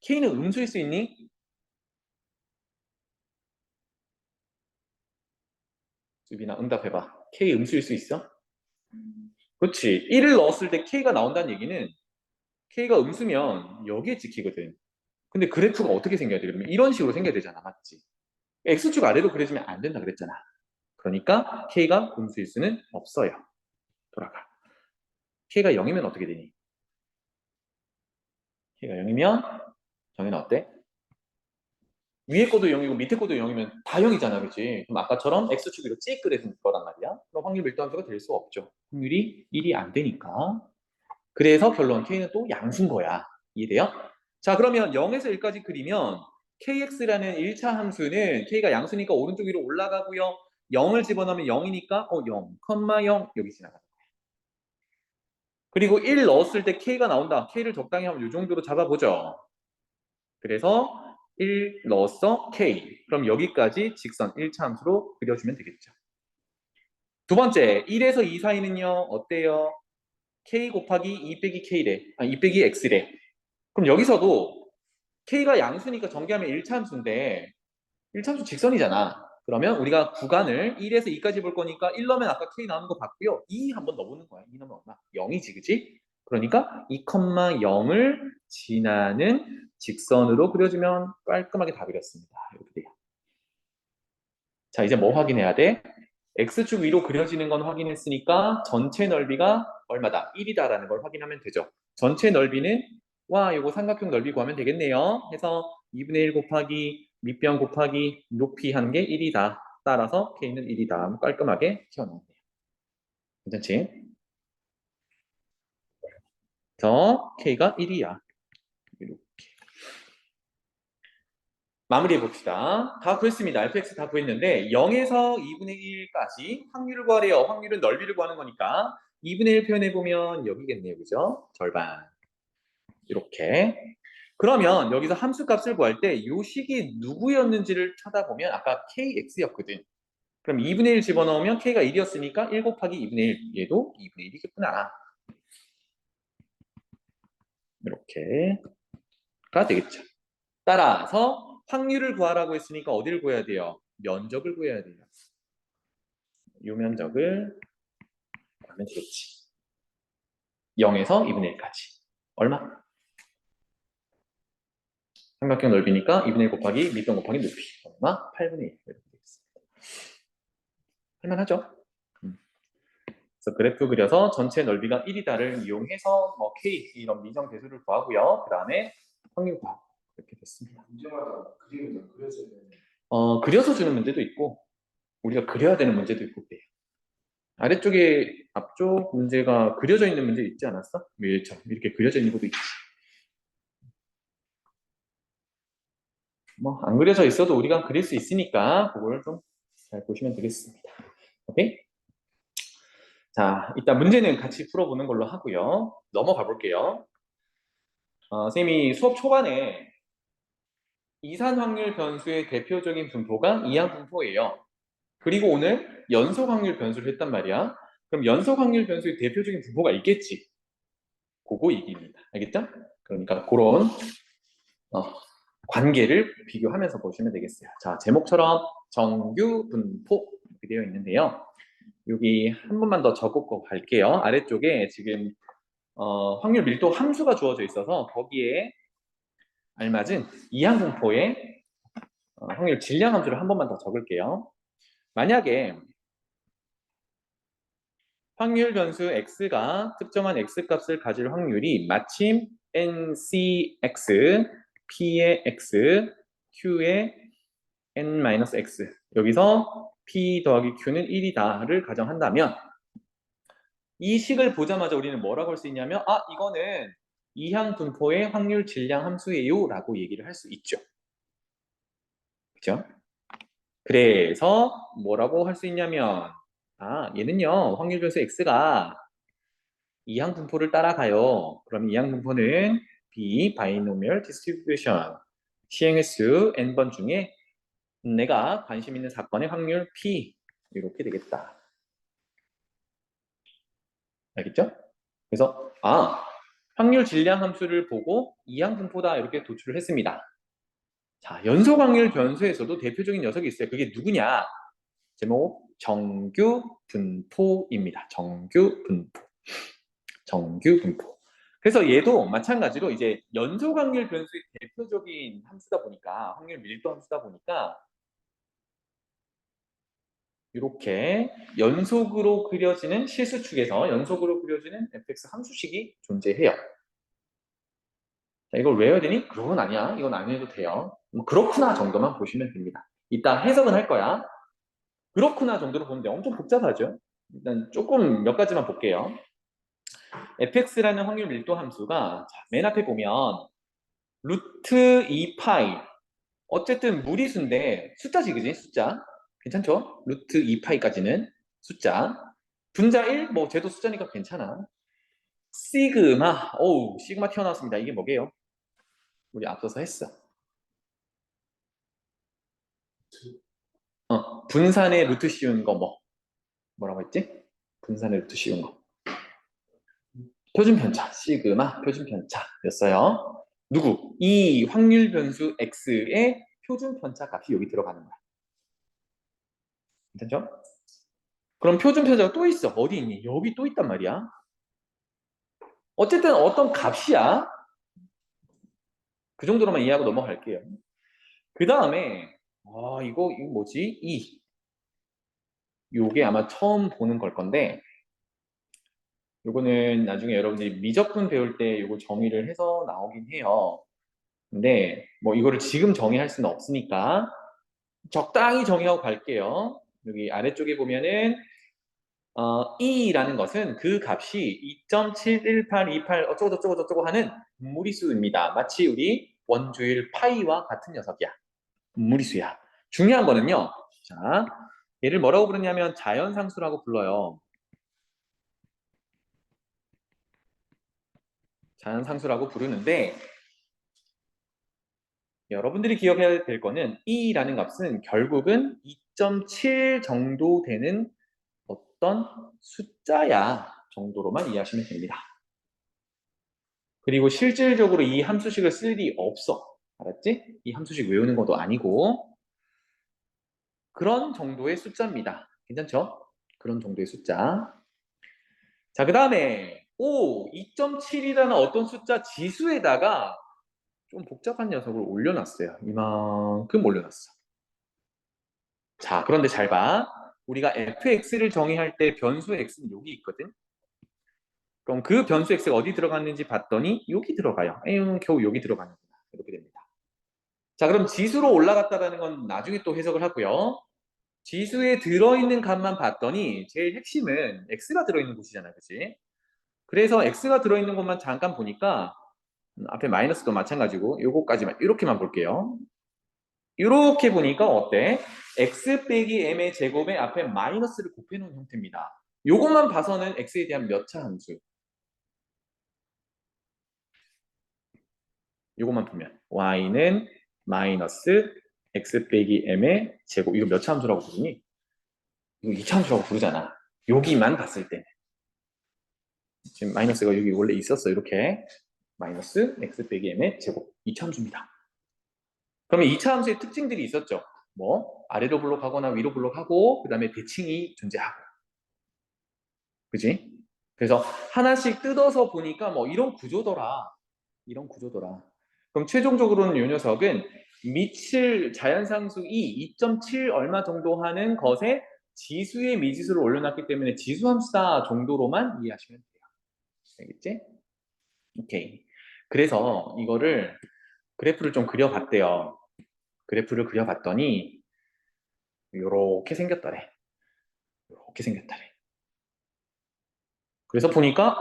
K는 음수일 수 있니? 수빈아 응답해봐. K 음수일 수 있어? 그렇지. 1을 넣었을 때 K가 나온다는 얘기는 K가 음수면 여기에 찍히거든. 근데 그래프가 어떻게 생겨야 돼? 그러면 이런 식으로 생겨야 되잖아. 맞지? X축 아래로 그려지면 안 된다 그랬잖아. 그러니까 K가 음수일 수는 없어요. 돌아가. K가 0이면 어떻게 되니? K가 0이면 정현아 어때? 위에 것도 0이고 밑에 것도 0이면 다 0이잖아. 그치? 그럼 아까처럼 X축 위로 찍 그래서 거란 말이야. 그럼 확률 밀도함수가 될 수 없죠. 확률이 1이 안 되니까. 그래서 결론 K는 또 양수인 거야. 이해돼요? 자, 그러면 0에서 1까지 그리면 KX라는 1차 함수는 K가 양수니까 오른쪽 위로 올라가고요. 0을 집어넣으면 0이니까 0, 0 여기 지나가요. 그리고 1 넣었을 때 K가 나온다. K를 적당히 하면 이 정도로 잡아보죠. 그래서 1 넣었어 K. 그럼 여기까지 직선 1차 함수로 그려주면 되겠죠. 두 번째, 1에서 2 사이는요. 어때요? K 곱하기 2 빼기 K래. 2 빼기 X래. 그럼 여기서도 K가 양수니까 전개하면 1차함수인데 1차함수 직선이잖아. 그러면 우리가 구간을 1에서 2까지 볼 거니까 1 넣으면 아까 K 나오는 거 봤고요. 2 한번 넣어보는 거야. 2 넣으면 얼마? 0이지, 그치? 그러니까 2,0을 지나는 직선으로 그려주면 깔끔하게 다 그렸습니다. 이렇게 돼요. 자, 이제 뭐 확인해야 돼? X축 위로 그려지는 건 확인했으니까 전체 넓이가 얼마다? 1이다라는 걸 확인하면 되죠. 전체 넓이는 요거 삼각형 넓이 구하면 되겠네요. 해서 2분의 1 곱하기 밑변 곱하기 높이 한 게 1이다. 따라서 K는 1이다. 깔끔하게 튀어나오네요. 괜찮지? 그래서 K가 1이야. 이렇게. 마무리해 봅시다. 다 구했습니다. fx 다 구했는데 0에서 2분의 1까지 확률을 구하래요. 확률은 넓이를 구하는 거니까 2분의 1 표현해 보면 여기겠네요. 그죠? 절반. 이렇게. 그러면 여기서 함수 값을 구할 때 이 식이 누구였는지를 찾아보면 아까 kx였거든. 그럼 2분의 1 집어넣으면 k가 1이었으니까 1 곱하기 2분의 1. 얘도 2분의 1이겠구나. 이렇게가 되겠죠. 따라서 확률을 구하라고 했으니까 어디를 구해야 돼요? 면적을 구해야 돼요. 이 면적을 구하면 되겠지. 0에서 2분의 1까지. 얼마? 삼각형 넓이니까 2분의 1 곱하기 밑변 곱하기 높이. 얼마? 8분의 1. 이렇게 되겠습니다. 할만하죠? 그래서 그래프 그려서 전체 넓이가 1이다를 이용해서 뭐 K 이런 미정 대수를 구하고요. 그 다음에 확률 구하고 이렇게 됐습니다. 문제마다 그림을 그려서 그려서 주는 문제도 있고 우리가 그려야 되는 문제도 있고 그래요. 아래쪽에 앞쪽 문제가 그려져 있는 문제 있지 않았어? 밀처럼 이렇게 그려져 있는 것도 있지. 뭐 안 그려져 있어도 우리가 그릴 수 있으니까 그걸 좀 잘 보시면 되겠습니다. 오케이? 자, 일단 문제는 같이 풀어보는 걸로 하고요. 넘어가 볼게요. 선생님이 수업 초반에 이산 확률 변수의 대표적인 분포가 이항 분포예요. 그리고 오늘 연속 확률 변수를 했단 말이야. 그럼 연속 확률 변수의 대표적인 분포가 있겠지. 그거 얘기입니다. 알겠죠? 그러니까 그런 관계를 비교하면서 보시면 되겠어요. 자, 제목처럼 정규 분포 이렇게 되어 있는데요. 여기 한 번만 더 적고 갈게요. 아래쪽에 지금 확률 밀도 함수가 주어져 있어서 거기에 알맞은 이항 분포의 확률 질량 함수를 한 번만 더 적을게요. 만약에 확률 변수 x가 특정한 x값을 가질 확률이 마침 ncx, p의 x, q의 n-x 여기서 p 더하기 q는 1이다를 가정한다면 이 식을 보자마자 우리는 뭐라고 할 수 있냐면 이거는 이항 분포의 확률 질량 함수예요 라고 얘기를 할 수 있죠. 그죠? 그래서 뭐라고 할 수 있냐면 얘는요 확률 변수 x가 이항 분포를 따라가요. 그럼 이항 분포는 b 바이노미얼 디스트리뷰션 시행횟수 n번 중에 내가 관심 있는 사건의 확률 p 이렇게 되겠다. 알겠죠? 그래서 확률 질량 함수를 보고 이항 분포다 이렇게 도출을 했습니다. 자, 연속 확률 변수에서도 대표적인 녀석이 있어요. 그게 누구냐? 제목 정규 분포입니다. 정규 분포. 정규 분포. 그래서 얘도 마찬가지로 이제 연속 확률 변수의 대표적인 함수다 보니까 확률 밀도 함수다 보니까 이렇게 연속으로 그려지는 실수축에서 연속으로 그려지는 fx 함수식이 존재해요. 자, 이걸 외워야 되니? 그건 아니야. 이건 안 해도 돼요. 뭐 그렇구나 정도만 보시면 됩니다. 이따 해석은 할 거야. 그렇구나 정도로 보면 돼. 엄청 복잡하죠? 일단 조금 몇 가지만 볼게요. fx라는 확률 밀도 함수가 맨 앞에 보면 루트 2파이 어쨌든 무리수인데 숫자지 그지? 숫자 괜찮죠? 루트 2파이까지는 숫자 분자 1? 뭐 쟤도 숫자니까 괜찮아. 시그마 시그마 튀어나왔습니다. 이게 뭐게요? 우리 앞서서 했어. 분산의 루트 씌운 거 뭐라고 했지? 분산의 루트 씌운 거 표준 편차 시그마 표준 편차였어요. 누구? 이 확률 변수 x의 표준 편차 값이 여기 들어가는 거야. 괜찮죠? 그럼 표준 편차가 또 있어. 어디 있니? 여기 또 있단 말이야. 어쨌든 어떤 값이야. 그 정도로만 이해하고 넘어갈게요. 그 다음에 이거 뭐지? 요게 아마 처음 보는 걸 건데 요거는 나중에 여러분들이 미적분 배울 때 요거 정의를 해서 나오긴 해요. 근데 뭐 이거를 지금 정의할 수는 없으니까 적당히 정의하고 갈게요. 여기 아래쪽에 보면은 E라는 것은 그 값이 2.71828 어쩌고저쩌고 하는 무리수입니다. 마치 우리 원주율 파이와 같은 녀석이야. 무리수야. 중요한 거는요. 자, 얘를 뭐라고 부르냐면 자연상수라고 불러요. 자연상수라고 부르는데 여러분들이 기억해야 될 거는 E라는 값은 결국은 2.7 정도 되는 어떤 숫자야 정도로만 이해하시면 됩니다. 그리고 실질적으로 이 함수식을 쓸 일이 없어. 알았지? 이 함수식 외우는 것도 아니고 그런 정도의 숫자입니다. 괜찮죠? 그런 정도의 숫자. 자, 그 다음에 2.7이라는 어떤 숫자 지수에다가 좀 복잡한 녀석을 올려놨어요. 이만큼 올려놨어. 자, 그런데 잘 봐. 우리가 fx를 정의할 때 변수 x는 여기 있거든. 그럼 그 변수 x가 어디 들어갔는지 봤더니 여기 들어가요. 에휴, 겨우 여기 들어가는구나. 이렇게 됩니다. 자, 그럼 지수로 올라갔다라는 건 나중에 또 해석을 하고요. 지수에 들어있는 값만 봤더니 제일 핵심은 x가 들어있는 곳이잖아요. 그치? 그래서 x가 들어있는 것만 잠깐 보니까 앞에 마이너스도 마찬가지고 요거까지만 이렇게만 볼게요. 이렇게 보니까 어때? x 빼기 m의 제곱에 앞에 마이너스를 곱해놓은 형태입니다. 요것만 봐서는 x에 대한 몇 차 함수? 요것만 보면 y는 마이너스 x 빼기 m의 제곱. 이거 몇 차 함수라고 부르니? 이거 2차 함수라고 부르잖아. 여기만 봤을 때. 지금 마이너스가 여기 원래 있었어. 이렇게 마이너스 x 빼기 m의 제곱 2차 함수입니다. 그러면 2차 함수의 특징들이 있었죠. 뭐 아래로 블록하거나 위로 블록하고 그 다음에 대칭이 존재하고, 그지? 그래서 하나씩 뜯어서 보니까 뭐 이런 구조더라. 이런 구조더라. 그럼 최종적으로는 이 녀석은 미칠 자연상수 2.7 얼마 정도 하는 것에 지수의 미지수를 올려놨기 때문에 지수함수다 정도로만 이해하시면 돼요. 알겠지? 오케이. 그래서 이거를 그래프를 좀 그려봤대요. 그래프를 그려봤더니 요렇게 생겼더래. 요렇게 생겼더래. 그래서 보니까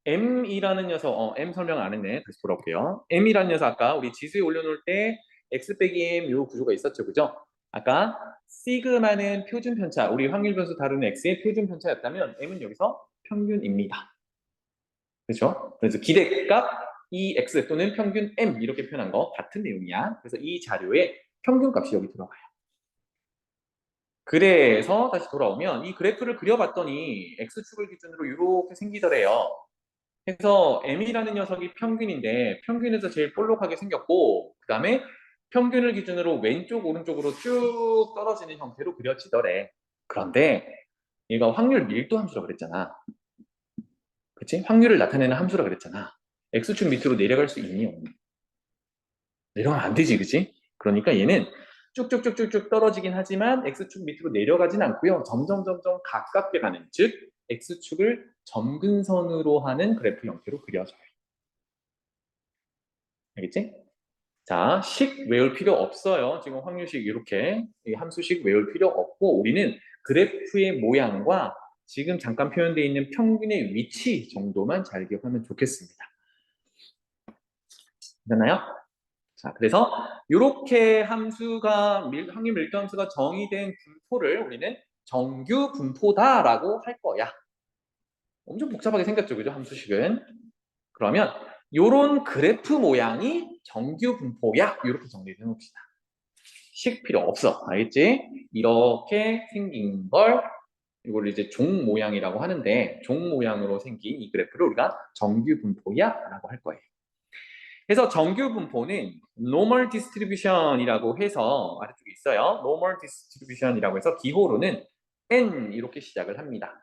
M이라는 녀석, M 설명 안 했네. 다시 돌아올게요. M이라는 녀석 아까 우리 지수에 올려놓을 때 X 빼기 M 요 구조가 있었죠. 그죠? 아까 시그마는 표준 편차, 우리 확률 변수 다루는 X의 표준 편차였다면 M은 여기서 평균입니다. 그렇죠? 그래서 기대값 EX 또는 평균 M 이렇게 표현한 거 같은 내용이야. 그래서 이 자료에 평균값이 여기 들어가요. 그래서 다시 돌아오면 이 그래프를 그려봤더니 X축을 기준으로 이렇게 생기더래요. 그래서 M이라는 녀석이 평균인데 평균에서 제일 볼록하게 생겼고 그 다음에 평균을 기준으로 왼쪽 오른쪽으로 쭉 떨어지는 형태로 그려지더래. 그런데 얘가 확률 밀도 함수라고 그랬잖아. 그치? 확률을 나타내는 함수라 그랬잖아. X축 밑으로 내려갈 수 있니 없니? 내려가면 안 되지, 그치? 그러니까 얘는 쭉쭉쭉쭉쭉 떨어지긴 하지만 X축 밑으로 내려가진 않고요. 점점 가깝게 가는, 즉 X축을 점근선으로 하는 그래프 형태로 그려져요. 알겠지? 자, 식 외울 필요 없어요. 지금 확률식 이렇게 이 함수식 외울 필요 없고 우리는 그래프의 모양과 지금 잠깐 표현되어 있는 평균의 위치 정도만 잘 기억하면 좋겠습니다. 됐나요? 자, 그래서 이렇게 함수가 확률 밀도 함수가 정의된 분포를 우리는 정규 분포다라고 할 거야. 엄청 복잡하게 생겼죠, 그죠? 함수식은. 그러면 이런 그래프 모양이 정규 분포야. 이렇게 정리해 놓읍시다. 식 필요 없어. 알겠지? 이렇게 생긴 걸 이걸 이제 종 모양이라고 하는데 종 모양으로 생긴 이 그래프를 우리가 정규 분포야 라고 할 거예요. 그래서 정규 분포는 normal distribution이라고 해서 아래쪽에 있어요. normal distribution이라고 해서 기호로는 n 이렇게 시작을 합니다.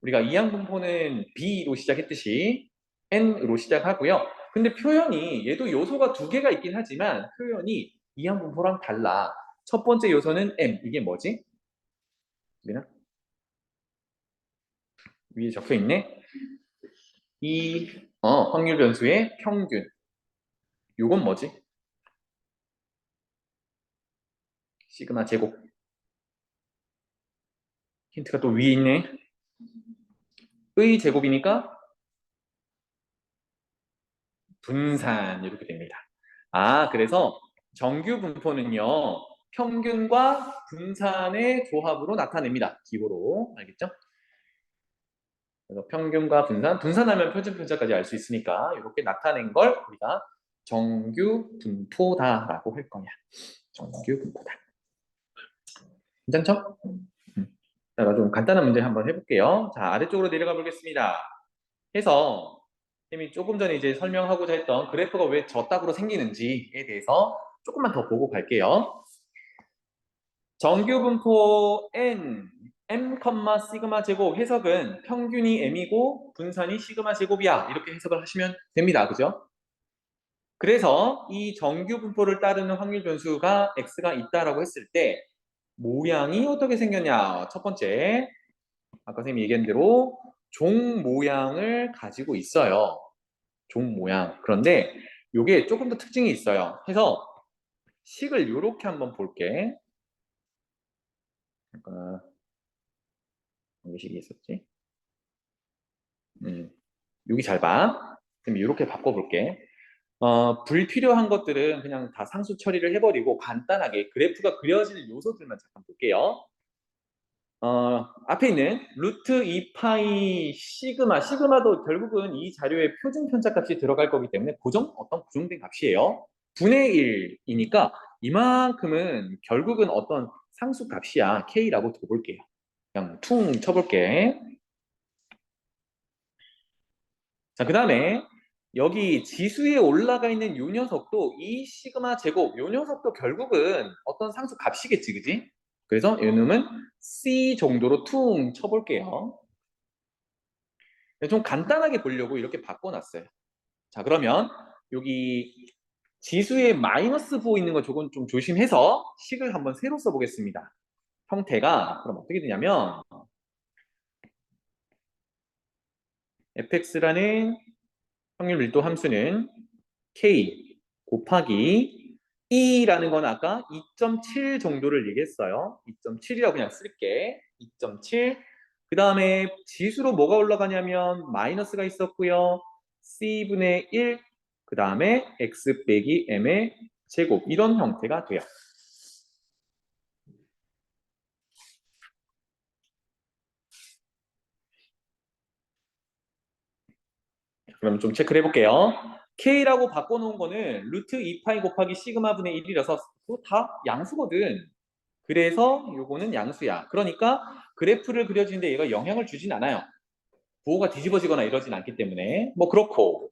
우리가 이항 분포는 b로 시작했듯이 n으로 시작하고요. 근데 표현이 얘도 요소가 두 개가 있긴 하지만 표현이 이항 분포랑 달라. 첫 번째 요소는 m. 이게 뭐지? 미나? 위에 적혀 있네. 이 확률 변수의 평균. 요건 뭐지? 시그마 제곱. 힌트가 또 위에 있네. 의 제곱이니까 분산 이렇게 됩니다. 아, 그래서 정규 분포는요. 평균과 분산의 조합으로 나타냅니다. 기호로. 알겠죠? 그래서 평균과 분산, 분산하면 표준 편차까지 알 수 있으니까 이렇게 나타낸 걸 우리가 정규 분포다라고 할 거냐. 정규 분포다. 괜찮죠? 자, 좀 간단한 문제 한번 해볼게요. 자, 아래쪽으로 내려가 보겠습니다. 해서 쌤이 조금 전에 이제 설명하고자 했던 그래프가 왜 저따구로 생기는지에 대해서 조금만 더 보고 갈게요. 정규 분포 n, m, 시그마 제곱 해석은 평균이 m이고 분산이 시그마 제곱이야. 이렇게 해석을 하시면 됩니다. 그죠? 그래서 이 정규 분포를 따르는 확률 변수가 x가 있다라고 했을 때 모양이 어떻게 생겼냐? 첫 번째, 아까 선생님이 얘기한 대로 종 모양을 가지고 있어요. 종 모양. 그런데 이게 조금 더 특징이 있어요. 해서 식을 이렇게 한번 볼게. 잠깐, 어디 식이 있었지? 여기 잘 봐. 그럼 이렇게 바꿔볼게. 불필요한 것들은 그냥 다 상수 처리를 해버리고 간단하게 그래프가 그려질 요소들만 잠깐 볼게요. 앞에 있는 루트 2파이 시그마, 시그마도 결국은 이 자료에 표준 편차값이 들어갈 거기 때문에 어떤 고정된 값이에요. 분의 1이니까 이만큼은 결국은 어떤 상수 값이야. K라고 둬볼게요. 그냥 퉁 쳐볼게. 자, 그 다음에 여기 지수에 올라가 있는 요 녀석도 이 시그마 제곱, 요 녀석도 결국은 어떤 상수 값이겠지, 그지? 그래서 요놈은 C 정도로 퉁 쳐볼게요. 좀 간단하게 보려고 이렇게 바꿔놨어요. 자, 그러면 여기 지수에 마이너스 부호 있는 거 조금 좀 조심해서 식을 한번 새로 써보겠습니다. 형태가 그럼 어떻게 되냐면 fx라는 확률 밀도 함수는 k 곱하기 e라는 건 아까 2.7 정도를 얘기했어요. 2.7이라고 그냥 쓸게. 2.7. 그 다음에 지수로 뭐가 올라가냐면 마이너스가 있었고요. c분의 1, 그 다음에 x 빼기 m의 제곱 이런 형태가 돼요. 그럼 좀 체크를 해볼게요. K라고 바꿔놓은 거는 루트 2파이 곱하기 시그마분의 1이라서 다 양수거든. 그래서 요거는 양수야. 그러니까 그래프를 그려주는데 얘가 영향을 주진 않아요. 부호가 뒤집어지거나 이러진 않기 때문에 뭐 그렇고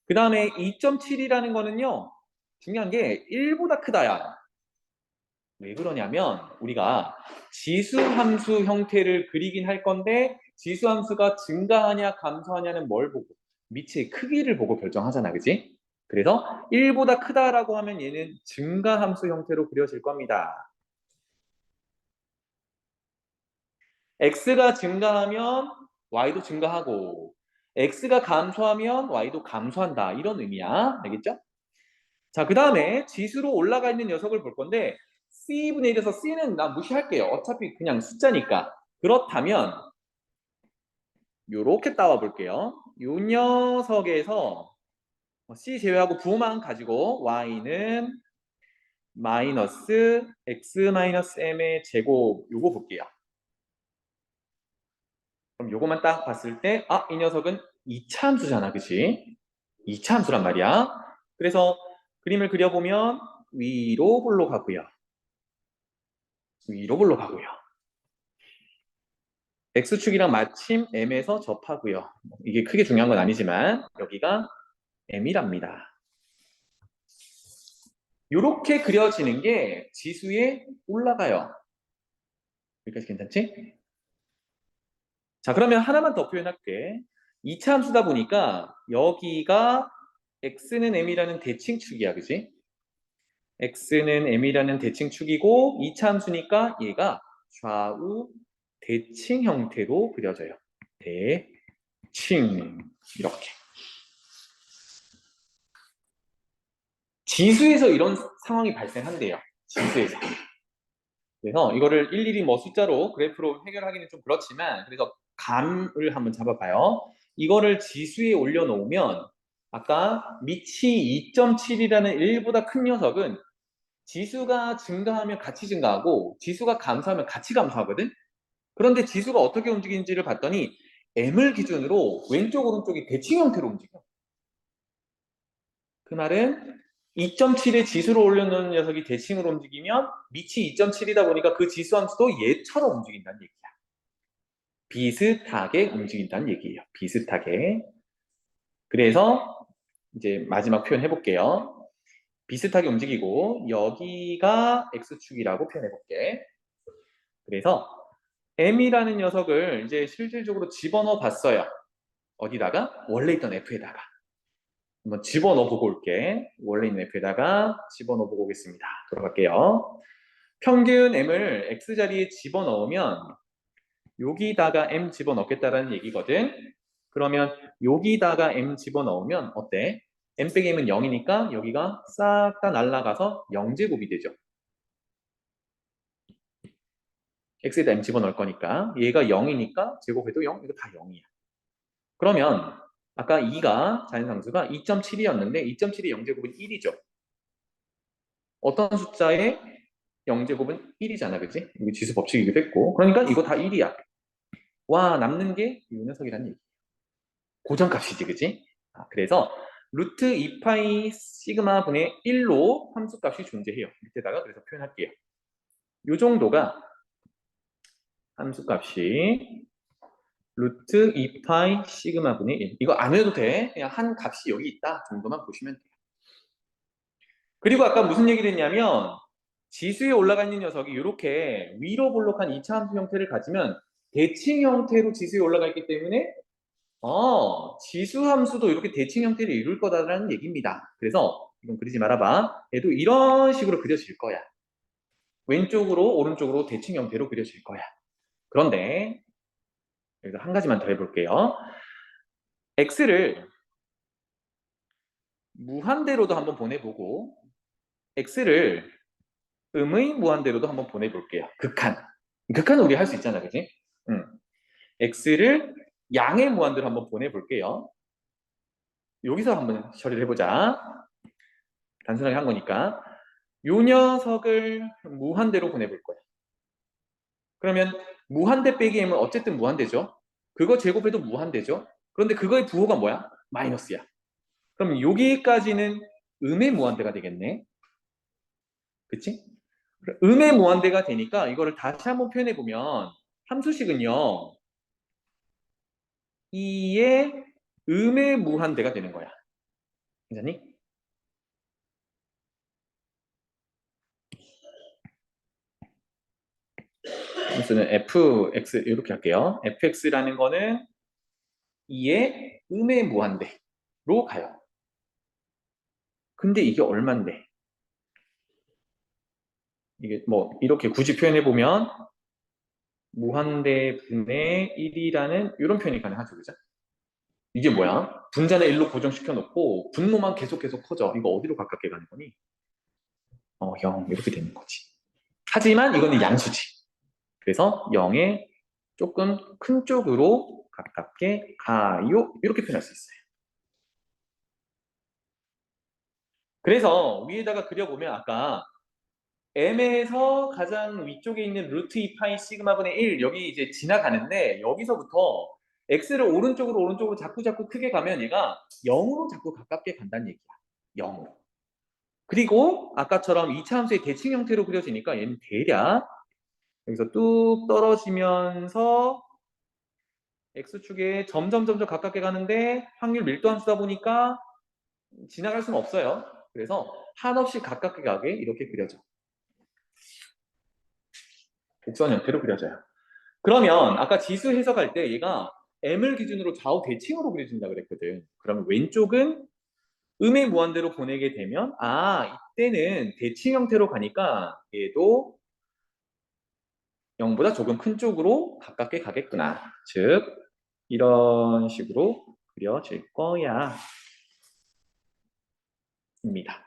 그 다음에 2.7이라는 거는요. 중요한 게 1보다 크다야. 왜 그러냐면 우리가 지수함수 형태를 그리긴 할 건데 지수함수가 증가하냐 감소하냐는 뭘 보고 미치의 크기를 보고 결정하잖아, 그지? 그래서 1보다 크다라고 하면 얘는 증가함수 형태로 그려질 겁니다. x가 증가하면 y도 증가하고 x가 감소하면 y도 감소한다 이런 의미야. 알겠죠? 자, 그 다음에 지수로 올라가 있는 녀석을 볼 건데 C분의 1에서 C는 나 무시할게요. 어차피 그냥 숫자니까. 그렇다면 요렇게 따와 볼게요. 요 녀석에서 C 제외하고 부호만 가지고 Y는 마이너스 X 마이너스 M의 제곱 요거 볼게요. 그럼 요거만 딱 봤을 때 이 녀석은 2차 함수잖아. 그치? 2차 함수란 말이야. 그래서 그림을 그려보면 위로 올라가고요. 위로 올라가고요. X축이랑 마침 M에서 접하고요. 이게 크게 중요한 건 아니지만 여기가 M이랍니다. 이렇게 그려지는 게 지수에 올라가요. 여기까지 괜찮지? 자, 그러면 하나만 더 표현할게. 2차 함수다 보니까 여기가 X는 M이라는 대칭축이야, 그지? X는 M이라는 대칭축이고 2차 함수니까 얘가 좌우 대칭 형태로 그려져요. 대칭 이렇게. 지수에서 이런 상황이 발생한대요. 지수에서. 그래서 이거를 일일이 뭐 숫자로 그래프로 해결하기는 좀 그렇지만 그래서 감을 한번 잡아봐요. 이거를 지수에 올려놓으면 아까 미치 2.7이라는 1보다 큰 녀석은 지수가 증가하면 같이 증가하고 지수가 감소하면 같이 감소하거든. 그런데 지수가 어떻게 움직이는지를 봤더니 M을 기준으로 왼쪽 오른쪽이 대칭 형태로 움직여. 그 말은 2.7의 지수로 올려놓은 녀석이 대칭으로 움직이면 밑이 2.7이다 보니까 그 지수 함수도 얘처럼 움직인다는 얘기야. 비슷하게 움직인다는 얘기예요. 비슷하게. 그래서 이제 마지막 표현 해볼게요. 비슷하게 움직이고 여기가 X축이라고 표현해볼게. 그래서 M이라는 녀석을 이제 실질적으로 집어넣어 봤어요. 어디다가? 원래 있던 F에다가. 한번 집어넣어 보고 올게. 원래 있는 F에다가 집어넣어 보고 오겠습니다. 돌아갈게요. 평균 m을 x 자리에 집어넣으면 여기다가 m 집어넣겠다라는 얘기거든. 그러면 여기다가 m 집어넣으면 어때? m 빼기 m은 0이니까 여기가 싹 다 날아가서 0제곱이 되죠. x에다 m 집어넣을 거니까 얘가 0이니까 제곱해도 0, 이거 다 0이야. 그러면 아까 2가 자연상수가 2.7이었는데 2.7이 0제곱은 1이죠. 어떤 숫자의 0제곱은 1이잖아, 그치? 이거 지수 법칙이기도 했고. 그러니까 이거 다 1이야. 와, 남는 게 이 녀석이라는 얘기. 고정값이지, 그치? 그래서 루트 2파이 시그마 분의 1로 함수값이 존재해요. 밑에다가 그래서 표현할게요. 이 정도가 함수값이 루트 2파이 시그마 분의 1. 이거 안 해도 돼. 그냥 한 값이 여기 있다 정도만 보시면 돼요. 그리고 아까 무슨 얘기를 했냐면 지수에 올라가 있는 녀석이 이렇게 위로 볼록한 2차 함수 형태를 가지면 대칭 형태로 지수에 올라가 있기 때문에 지수 함수도 이렇게 대칭 형태를 이룰 거다라는 얘기입니다. 그래서 이건 그리지 말아봐. 얘도 이런 식으로 그려질 거야. 왼쪽으로 오른쪽으로 대칭 형태로 그려질 거야. 그런데 여기서 한 가지만 더 해볼게요. x를 무한대로도 한번 보내보고 x를 음의 무한대로도 한번 보내볼게요. 극한. 극한은 우리 할 수 있잖아, 그지? x를 양의 무한대로 한번 보내볼게요. 여기서 한번 처리를 해보자. 단순하게 한 거니까. 요 녀석을 무한대로 보내볼 거야. 그러면 무한대 빼기 m은 어쨌든 무한대죠. 그거 제곱해도 무한대죠. 그런데 그거의 부호가 뭐야? 마이너스야. 그럼 여기까지는 음의 무한대가 되겠네. 그치? 음의 무한대가 되니까 이거를 다시 한번 표현해보면 함수식은요. 2의 음의 무한대가 되는 거야. 괜찮니? 함수는 fx 이렇게 할게요. fx라는 거는 2의 음의 무한대로 가요. 근데 이게 얼만데? 이게 뭐 이렇게 굳이 표현해보면 무한대 분의 1이라는 이런 표현이 가능하죠. 그죠? 이게 뭐야? 분자는 1로 고정시켜 놓고 분모만 계속 커져. 이거 어디로 가깝게 가는 거니? 0 이렇게 되는 거지. 하지만 이거는 양수지. 그래서 0에 조금 큰 쪽으로 가깝게 가요. 이렇게 표현할 수 있어요. 그래서 위에다가 그려보면 아까 m에서 가장 위쪽에 있는 루트 2파이 시그마분의 1 여기 이제 지나가는데 여기서부터 x를 오른쪽으로 자꾸 크게 가면 얘가 0으로 자꾸 가깝게 간다는 얘기야. 0으로. 그리고 아까처럼 2차 함수의 대칭 형태로 그려지니까 얘는 대략 여기서 뚝 떨어지면서 x축에 점점 가깝게 가는데 확률 밀도 함수다 보니까 지나갈 수는 없어요. 그래서 한없이 가깝게 가게 이렇게 그려져. 곡선 형태로 그려져요. 그러면 아까 지수 해석할 때 얘가 m을 기준으로 좌우 대칭으로 그려진다 그랬거든. 그러면 왼쪽은 음의 무한대로 보내게 되면 이때는 대칭 형태로 가니까 얘도 0보다 조금 큰 쪽으로 가깝게 가겠구나. 즉 이런 식으로 그려질 거야 입니다.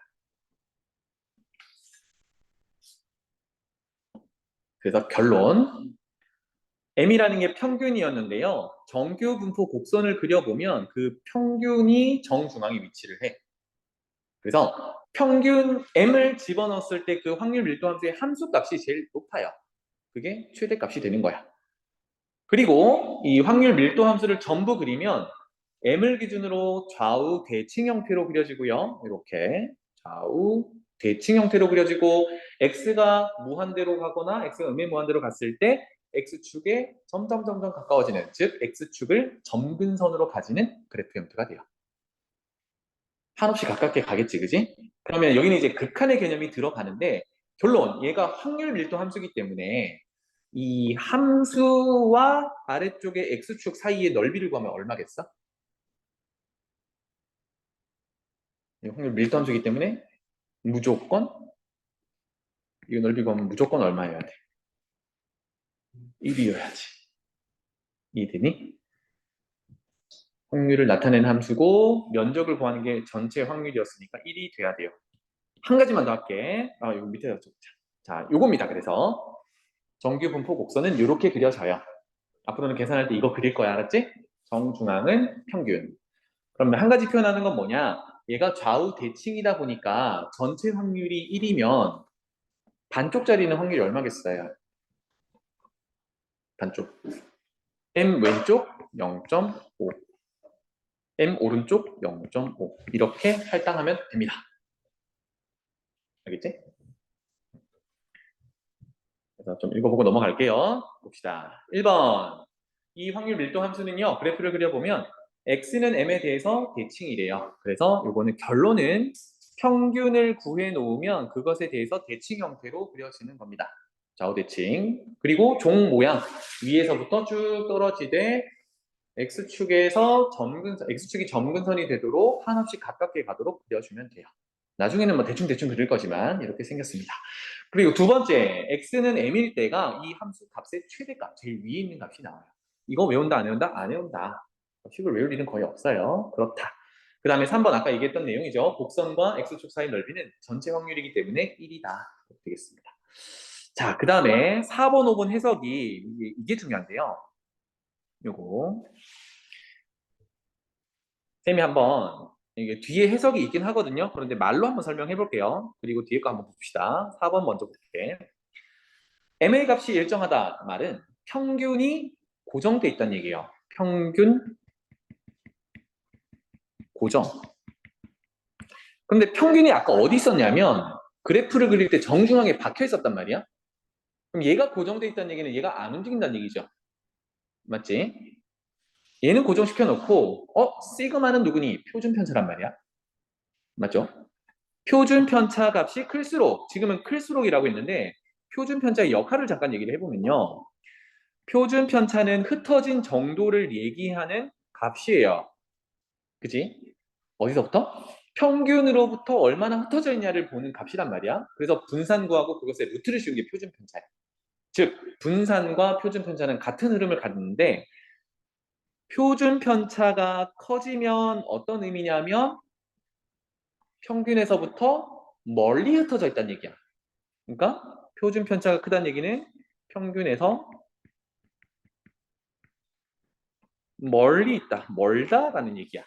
그래서 결론 m이라는 게 평균이었는데요. 정규 분포 곡선을 그려보면 그 평균이 정중앙에 위치를 해. 그래서 평균 m을 집어넣었을 때 그 확률 밀도 함수의 함수값이 제일 높아요. 그게 최대값이 되는 거야. 그리고 이 확률 밀도 함수를 전부 그리면 m을 기준으로 좌우 대칭 형태로 그려지고요. 이렇게 좌우 대칭 형태로 그려지고 x가 무한대로 가거나 x가 음의 무한대로 갔을 때 x축에 점점 가까워지는 즉 x축을 점근선으로 가지는 그래프 형태가 돼요. 한없이 가깝게 가겠지, 그지? 그러면 여기는 이제 극한의 개념이 들어가는데 결론, 얘가 확률 밀도 함수기 때문에 이 함수와 아래쪽의 x축 사이의 넓이를 구하면 얼마겠어? 확률 밀도 함수기 때문에 무조건 이거 넓이 구하면 무조건 얼마여야 돼? 1이어야지. 이해되니? 확률을 나타내는 함수고 면적을 구하는 게 전체 확률이었으니까 1이 돼야 돼요. 한 가지만 더 할게. 이거 밑에다 적자. 자, 요겁니다. 그래서 정규 분포 곡선은 이렇게 그려져요. 앞으로는 계산할 때 이거 그릴 거야. 알았지? 정중앙은 평균. 그러면 한 가지 표현하는 건 뭐냐? 얘가 좌우 대칭이다 보니까 전체 확률이 1이면 반쪽짜리는 확률이 얼마겠어요? 반쪽. M 왼쪽 0.5, M 오른쪽 0.5 이렇게 할당하면 됩니다. 알겠지? 그래서 좀 읽어보고 넘어갈게요. 봅시다. 1번. 이 확률 밀도 함수는요. 그래프를 그려보면 x는 m에 대해서 대칭이래요. 그래서 이거는 결론은 평균을 구해 놓으면 그것에 대해서 대칭 형태로 그려지는 겁니다. 좌우 대칭. 그리고 종 모양 위에서부터 쭉 떨어지되 x축에서 x축이 점근선이 되도록 한없이 가깝게 가도록 그려주면 돼요. 나중에는 뭐 대충 그릴 거지만 이렇게 생겼습니다. 그리고 두 번째, x는 m일 때가 이 함수 값의 최대값, 제일 위에 있는 값이 나와요. 이거 외운다, 안 외운다? 안 외운다. 식을 외울 일은 거의 없어요. 그렇다. 그 다음에 3번 아까 얘기했던 내용이죠. 곡선과 x축 사이 넓이는 전체 확률이기 때문에 1이다. 되겠습니다. 자, 그 다음에 4번, 5번 해석이 이게 중요한데요. 요거 쌤이 한번 이게 뒤에 해석이 있긴 하거든요. 그런데 말로 한번 설명해 볼게요. 그리고 뒤에 거 한번 봅시다. 4번 먼저 볼게. MA 값이 일정하다 말은 평균이 고정돼 있다는 얘기예요. 평균 고정. 근데 평균이 아까 어디 있었냐면 그래프를 그릴 때 정중앙에 박혀 있었단 말이야. 그럼 얘가 고정돼 있다는 얘기는 얘가 안 움직인다는 얘기죠. 맞지? 얘는 고정시켜 놓고 시그마는 누구니? 표준 편차란 말이야. 맞죠? 표준 편차 값이 클수록, 지금은 클수록이라고 했는데 표준 편차의 역할을 잠깐 얘기를 해보면요. 표준 편차는 흩어진 정도를 얘기하는 값이에요. 그치? 어디서부터? 평균으로부터 얼마나 흩어져 있냐를 보는 값이란 말이야. 그래서 분산 구하고 그것의 루트를 씌운 게 표준 편차야. 즉, 분산과 표준 편차는 같은 흐름을 갖는데 표준 편차가 커지면 어떤 의미냐면 평균에서부터 멀리 흩어져 있다는 얘기야. 그러니까 표준 편차가 크다는 얘기는 평균에서 멀리 있다, 멀다라는 얘기야.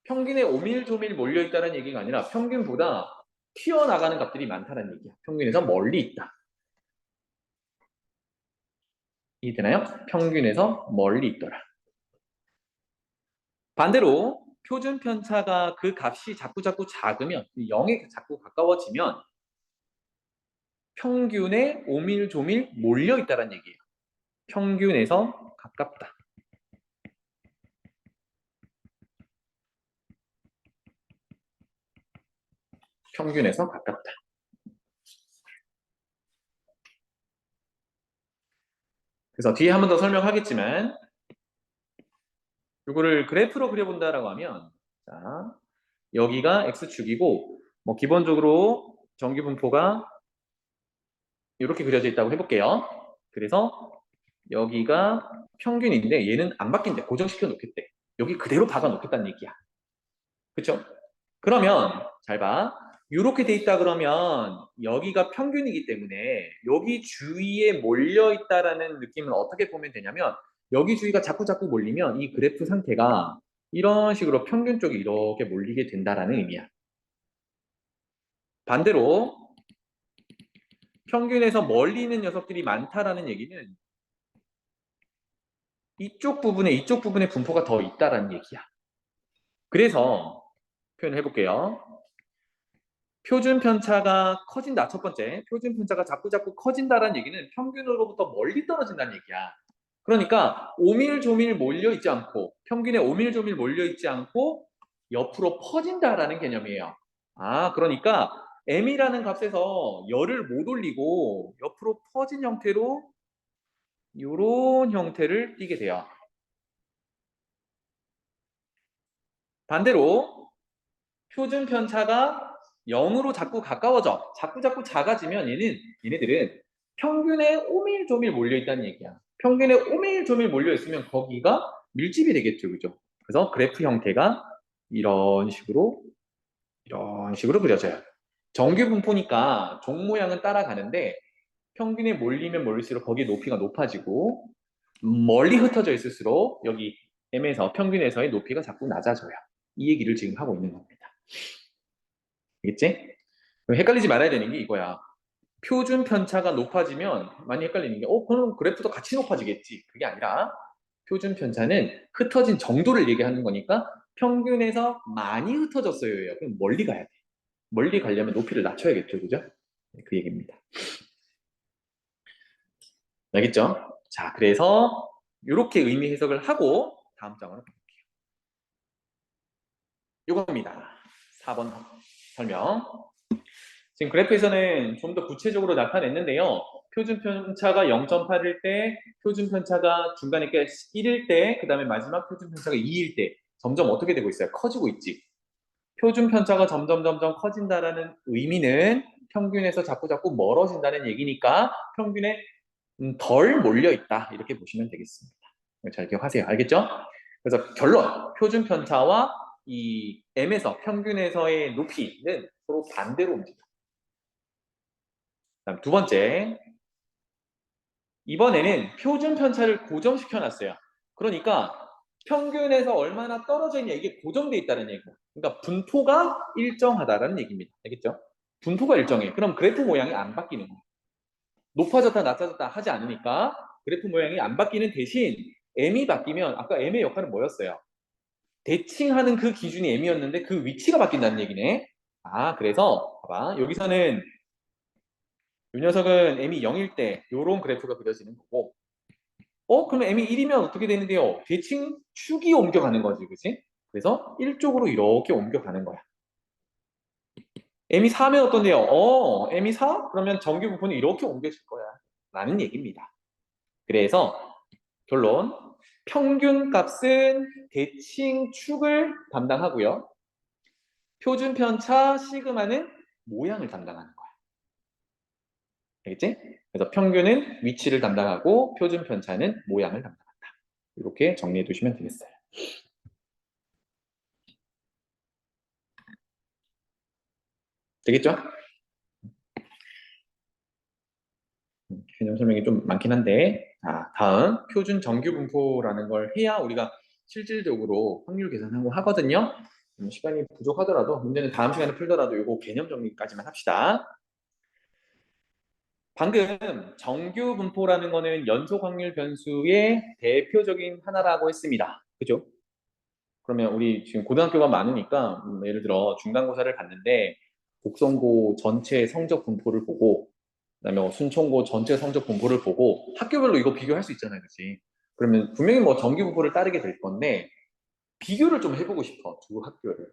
평균에 오밀조밀 몰려있다는 얘기가 아니라 평균보다 튀어나가는 값들이 많다는 얘기야. 평균에서 멀리 있다. 이해되나요? 평균에서 멀리 있더라. 반대로 표준 편차가 그 값이 자꾸 작으면 0에 자꾸 가까워지면 평균에 오밀조밀 몰려있다는 얘기예요. 평균에서 가깝다. 평균에서 가깝다. 그래서 뒤에 한 번 더 설명하겠지만 이거를 그래프로 그려본다라고 하면 자, 여기가 x축이고 뭐 기본적으로 정규 분포가 이렇게 그려져 있다고 해볼게요. 그래서 여기가 평균인데 얘는 안 바뀐대. 고정시켜 놓겠대. 여기 그대로 박아 놓겠다는 얘기야. 그쵸? 그러면 잘 봐. 이렇게 돼 있다 그러면 여기가 평균이기 때문에 여기 주위에 몰려 있다라는 느낌은 어떻게 보면 되냐면 여기 주위가 자꾸 몰리면 이 그래프 상태가 이런 식으로 평균 쪽이 이렇게 몰리게 된다라는 의미야. 반대로 평균에서 멀리 있는 녀석들이 많다라는 얘기는 이쪽 부분에 분포가 더 있다라는 얘기야. 그래서 표현해 볼게요. 표준 편차가 커진다. 첫 번째, 표준 편차가 자꾸 커진다라는 얘기는 평균으로부터 멀리 떨어진다는 얘기야. 그러니까 오밀조밀 몰려있지 않고 평균에 오밀조밀 몰려있지 않고 옆으로 퍼진다라는 개념이에요. 그러니까 m이라는 값에서 열을 못 올리고 옆으로 퍼진 형태로 이런 형태를 띠게 돼요. 반대로 표준 편차가 0으로 자꾸 가까워져. 자꾸 작아지면 얘네들은 평균에 오밀조밀 몰려있다는 얘기야. 평균에 오밀조밀 몰려있으면 거기가 밀집이 되겠죠. 그죠? 그래서 그래프 형태가 이런 식으로 그려져요. 정규 분포니까 종 모양은 따라가는데 평균에 몰리면 몰릴수록 거기에 높이가 높아지고 멀리 흩어져 있을수록 여기 M에서 평균에서의 높이가 자꾸 낮아져요. 이 얘기를 지금 하고 있는 겁니다. 알겠지? 헷갈리지 말아야 되는 게 이거야. 표준 편차가 높아지면 많이 헷갈리는 게 그럼 그래프도 같이 높아지겠지. 그게 아니라 표준 편차는 흩어진 정도를 얘기하는 거니까 평균에서 많이 흩어졌어요. 그럼 멀리 가야 돼. 멀리 가려면 높이를 낮춰야겠죠. 그죠? 네, 그 얘기입니다. 알겠죠? 자, 그래서 이렇게 의미 해석을 하고 다음 장으로 가볼게요. 이겁니다. 4번 설명. 지금 그래프에서는 좀 더 구체적으로 나타냈는데요. 표준 편차가 0.8일 때, 표준 편차가 중간에 1일 때, 그 다음에 마지막 표준 편차가 2일 때 점점 어떻게 되고 있어요? 커지고 있지. 표준 편차가 점점 커진다라는 의미는 평균에서 자꾸 멀어진다는 얘기니까 평균에 덜 몰려 있다 이렇게 보시면 되겠습니다. 잘 기억하세요. 알겠죠? 그래서 결론 표준 편차와 이 M에서 평균에서의 높이는 서로 반대로 움직여요. 다음 두 번째, 이번에는 표준 편차를 고정시켜 놨어요. 그러니까 평균에서 얼마나 떨어져 있냐 이게 고정돼 있다는 얘기예요. 그러니까 분포가 일정하다라는 얘기입니다. 알겠죠? 분포가 일정해. 그럼 그래프 모양이 안 바뀌는 거예요. 높아졌다 낮아졌다 하지 않으니까 그래프 모양이 안 바뀌는 대신 M이 바뀌면 아까 M의 역할은 뭐였어요? 대칭하는 그 기준이 M이었는데 그 위치가 바뀐다는 얘기네. 그래서 봐봐. 여기서는 이 녀석은 M이 0일 때 이런 그래프가 그려지는 거고 그러면 M이 1이면 어떻게 되는데요? 대칭 축이 옮겨가는 거지, 그치? 그래서 1쪽으로 이렇게 옮겨가는 거야. M이 4면 어떤데요? M이 4? 그러면 정규 부분이 이렇게 옮겨질 거야. 라는 얘기입니다. 그래서 결론, 평균 값은 대칭 축을 담당하고요. 표준 편차 시그마는 모양을 담당하는 거야. 알겠지? 그래서 평균은 위치를 담당하고 표준 편차는 모양을 담당한다. 이렇게 정리해 두시면 되겠어요. 되겠죠? 개념 설명이 좀 많긴 한데, 다음 표준 정규 분포라는 걸 해야 우리가 실질적으로 확률 계산하고 하거든요. 시간이 부족하더라도 문제는 다음 시간에 풀더라도 이거 개념 정리까지만 합시다. 방금 정규 분포라는 거는 연속 확률 변수의 대표적인 하나라고 했습니다. 그죠? 그러면 우리 지금 고등학교가 많으니까 예를 들어 중간고사를 봤는데 곡성고 전체 성적 분포를 보고 그다음에 순천고 전체 성적 분포를 보고 학교별로 이거 비교할 수 있잖아요, 그렇지? 그러면 분명히 뭐 정규 분포를 따르게 될 건데 비교를 좀 해보고 싶어, 두 학교를.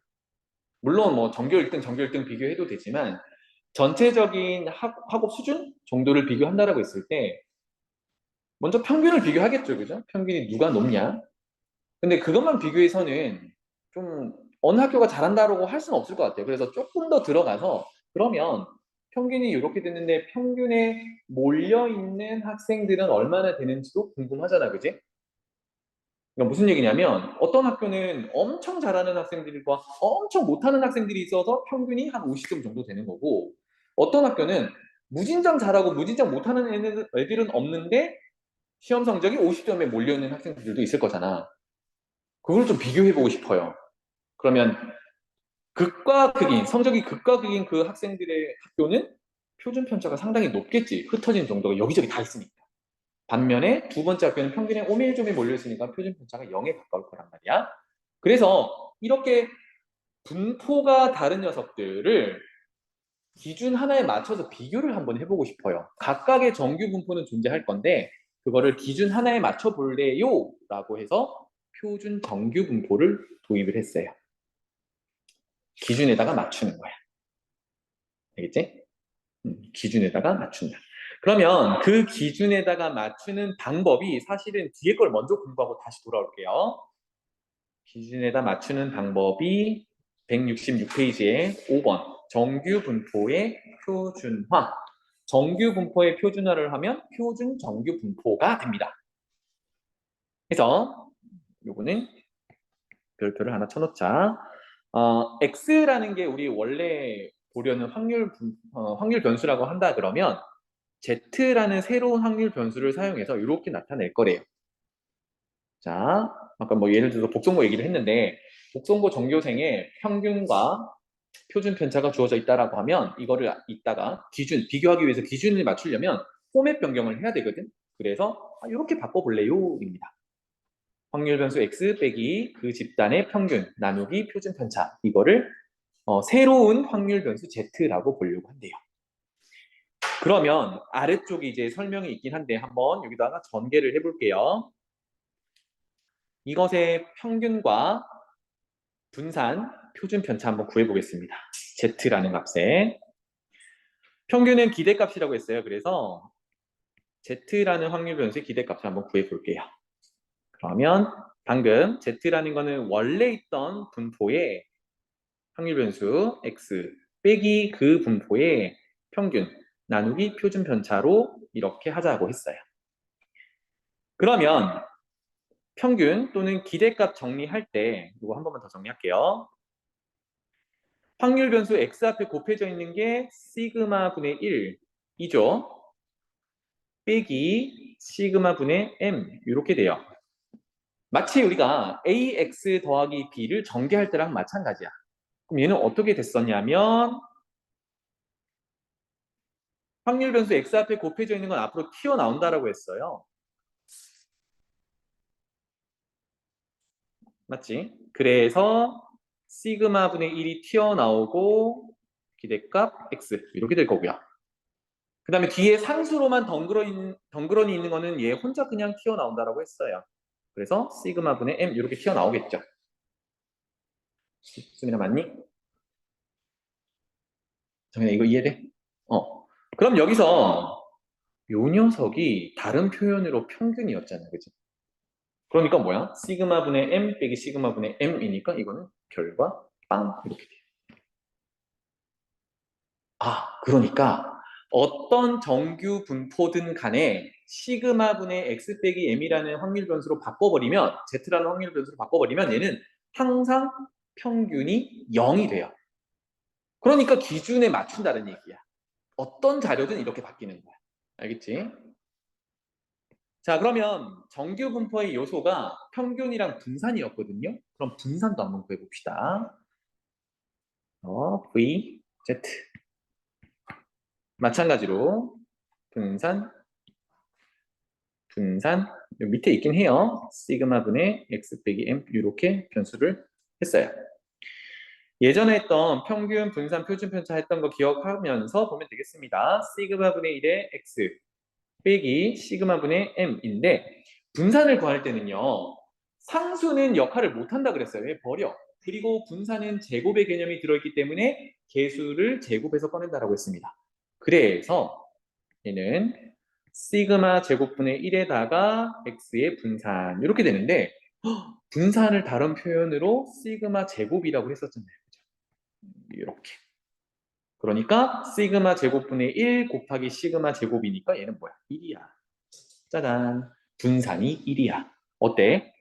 물론 뭐 전교 1등, 전교 1등 비교해도 되지만 전체적인 학업 수준 정도를 비교한다라고 했을 때 먼저 평균을 비교하겠죠, 그죠? 평균이 누가 높냐? 근데 그것만 비교해서는 좀 어느 학교가 잘한다라고 할 수는 없을 것 같아요. 그래서 조금 더 들어가서 그러면 평균이 이렇게 됐는데 평균에 몰려있는 학생들은 얼마나 되는지도 궁금하잖아, 그지? 그러니까 무슨 얘기냐면 어떤 학교는 엄청 잘하는 학생들과 엄청 못하는 학생들이 있어서 평균이 한 50점 정도 되는 거고 어떤 학교는 무진장 잘하고 무진장 못하는 애들은 없는데 시험 성적이 50점에 몰려있는 학생들도 있을 거잖아. 그걸 좀 비교해보고 싶어요. 그러면 극과 극인, 성적이 극과 극인 그 학생들의 학교는 표준 편차가 상당히 높겠지. 흩어진 정도가 여기저기 다 있으니까. 반면에 두 번째 학교는 평균에 오밀조밀 몰려있으니까 표준 편차가 0에 가까울 거란 말이야. 그래서 이렇게 분포가 다른 녀석들을 기준 하나에 맞춰서 비교를 한번 해보고 싶어요. 각각의 정규 분포는 존재할 건데 그거를 기준 하나에 맞춰 볼래요? 라고 해서 표준 정규 분포를 도입을 했어요. 기준에다가 맞추는 거야. 알겠지? 기준에다가 맞춘다. 그러면 그 기준에다가 맞추는 방법이 사실은 뒤에 걸 먼저 공부하고 다시 돌아올게요. 기준에다 맞추는 방법이 166페이지에 5번. 정규 분포의 표준화. 정규 분포의 표준화를 하면 표준 정규 분포가 됩니다. 그래서 요거는 별표를 하나 쳐놓자. x라는 게 우리 원래 보려는 확률 변수라고 한다 그러면 z라는 새로운 확률 변수를 사용해서 이렇게 나타낼 거래요. 자, 아까 뭐 예를 들어서 복성고 얘기를 했는데 복성고 전교생의 평균과 표준 편차가 주어져 있다라고 하면 이거를 이따가 비교하기 위해서 기준을 맞추려면 포맷 변경을 해야 되거든. 그래서 이렇게 바꿔볼래요? 입니다. 확률 변수 x 빼기 그 집단의 평균 나누기 표준 편차. 이거를 새로운 확률 변수 z라고 보려고 한대요. 그러면 아래쪽에 이제 설명이 있긴 한데 한번 여기다가 전개를 해볼게요. 이것의 평균과 분산 표준 편차 한번 구해보겠습니다. z라는 값에 평균은 기대값이라고 했어요. 그래서 z라는 확률 변수의 기대값을 한번 구해볼게요. 그러면 방금 z라는 거는 원래 있던 분포의 확률 변수 x 빼기 그 분포의 평균 나누기 표준 편차로 이렇게 하자고 했어요. 그러면 평균 또는 기대값 정리할 때 이거 한 번만 더 정리할게요. 확률 변수 x 앞에 곱해져 있는 게 시그마 분의 1이죠. 빼기 시그마 분의 m 이렇게 돼요. 마치 우리가 ax 더하기 b를 전개할 때랑 마찬가지야. 그럼 얘는 어떻게 됐었냐면 확률 변수 x 앞에 곱해져 있는 건 앞으로 튀어나온다라고 했어요. 맞지? 그래서 시그마 분의 1이 튀어나오고 기대값 x 이렇게 될 거고요. 그 다음에 뒤에 상수로만 덩그러니 있는 거는 얘 혼자 그냥 튀어나온다라고 했어요. 그래서 시그마 분의 m 이렇게 튀어나오겠죠. 수민아 맞니? 정민아 이거 이해돼? 그럼 여기서 요 녀석이 다른 표현으로 평균이었잖아, 그치? 그러니까 뭐야? 시그마 분의 m 빼기 시그마 분의 m이니까 이거는 결과 빵 이렇게 돼. 그러니까 어떤 정규 분포든 간에 시그마 분의 x 빼기 m이라는 확률 변수로 바꿔버리면 z라는 확률 변수로 바꿔버리면 얘는 항상 평균이 0이 돼요. 그러니까 기준에 맞춘다는 얘기야. 어떤 자료든 이렇게 바뀌는 거야. 알겠지? 자, 그러면 정규 분포의 요소가 평균이랑 분산이었거든요. 그럼 분산도 한번 구해봅시다. V, Z. 마찬가지로 분산, 여기 밑에 있긴 해요. 시그마 분의 x 빼기 m 이렇게 변수를 했어요. 예전에 했던 평균, 분산, 표준 편차 했던 거 기억하면서 보면 되겠습니다. 시그마 분의 1의 x 빼기 시그마 분의 m인데 분산을 구할 때는요. 상수는 역할을 못한다 그랬어요. 왜? 버려. 그리고 분산은 제곱의 개념이 들어있기 때문에 개수를 제곱해서 꺼낸다라고 했습니다. 그래서 얘는 시그마 제곱분의 1에다가 x의 분산 이렇게 되는데 분산을 다른 표현으로 시그마 제곱이라고 했었잖아요. 이렇게. 그러니까 시그마 제곱분의 1 곱하기 시그마 제곱이니까 얘는 뭐야? 1이야. 짜잔. 분산이 1이야. 어때?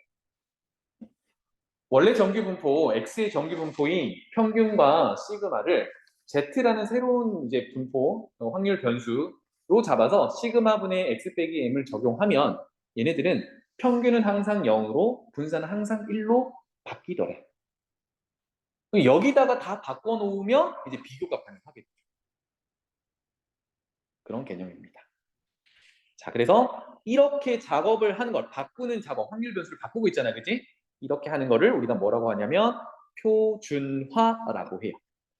원래 정규분포, x의 정규분포인 평균과 시그마를 z라는 새로운 이제 분포, 확률 변수로 잡아서 시그마분의 x 빼기 m을 적용하면 얘네들은 평균은 항상 0으로 분산은 항상 1로 바뀌더래. 여기다가 다 바꿔놓으면 이제 비교가 가능하겠죠. 그런 개념입니다. 자, 그래서 이렇게 작업을 하는 걸 바꾸는 작업, 확률 변수를 바꾸고 있잖아요. 그치? 이렇게 하는 거를 우리가 뭐라고 하냐면 표준화라고 해요.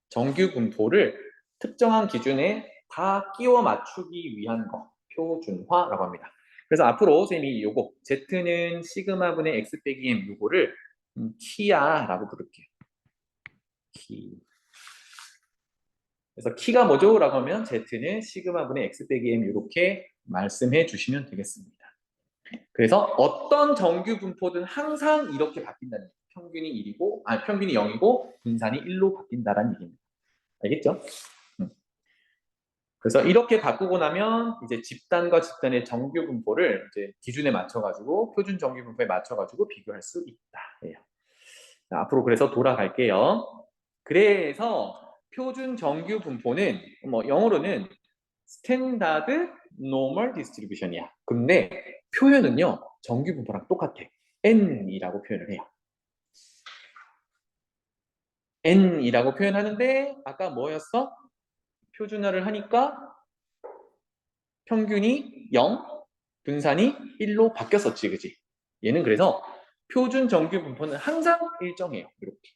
정규 분포를 특정한 기준에 다 끼워 맞추기 위한 거, 표준화라고 합니다. 그래서 앞으로 선생님이 요거 Z는 시그마분의 X 빼기 M 요거를 키야라고 부를게요. 키. 그래서 키가 뭐죠? 라고 하면 Z는 시그마분의 X 빼기 M 이렇게 말씀해 주시면 되겠습니다. 그래서 어떤 정규 분포든 항상 이렇게 바뀐다는 거예요. 평균이 1이고, 평균이 0이고 분산이 1로 바뀐다는 얘기입니다. 알겠죠? 그래서 이렇게 바꾸고 나면 이제 집단과 집단의 정규 분포를 이제 기준에 맞춰가지고 표준 정규 분포에 맞춰가지고 비교할 수 있다. 예. 자, 앞으로 그래서 돌아갈게요. 그래서 표준 정규 분포는 뭐 영어로는 스탠다드 노멀 디스트리뷰션이야. 근데 표현은요 정규 분포랑 똑같아. n이라고 표현을 해요. n이라고 표현하는데 아까 뭐였어? 표준화를 하니까 평균이 0, 분산이 1로 바뀌었었지, 그지? 얘는 그래서 표준 정규 분포는 항상 일정해요. 이렇게.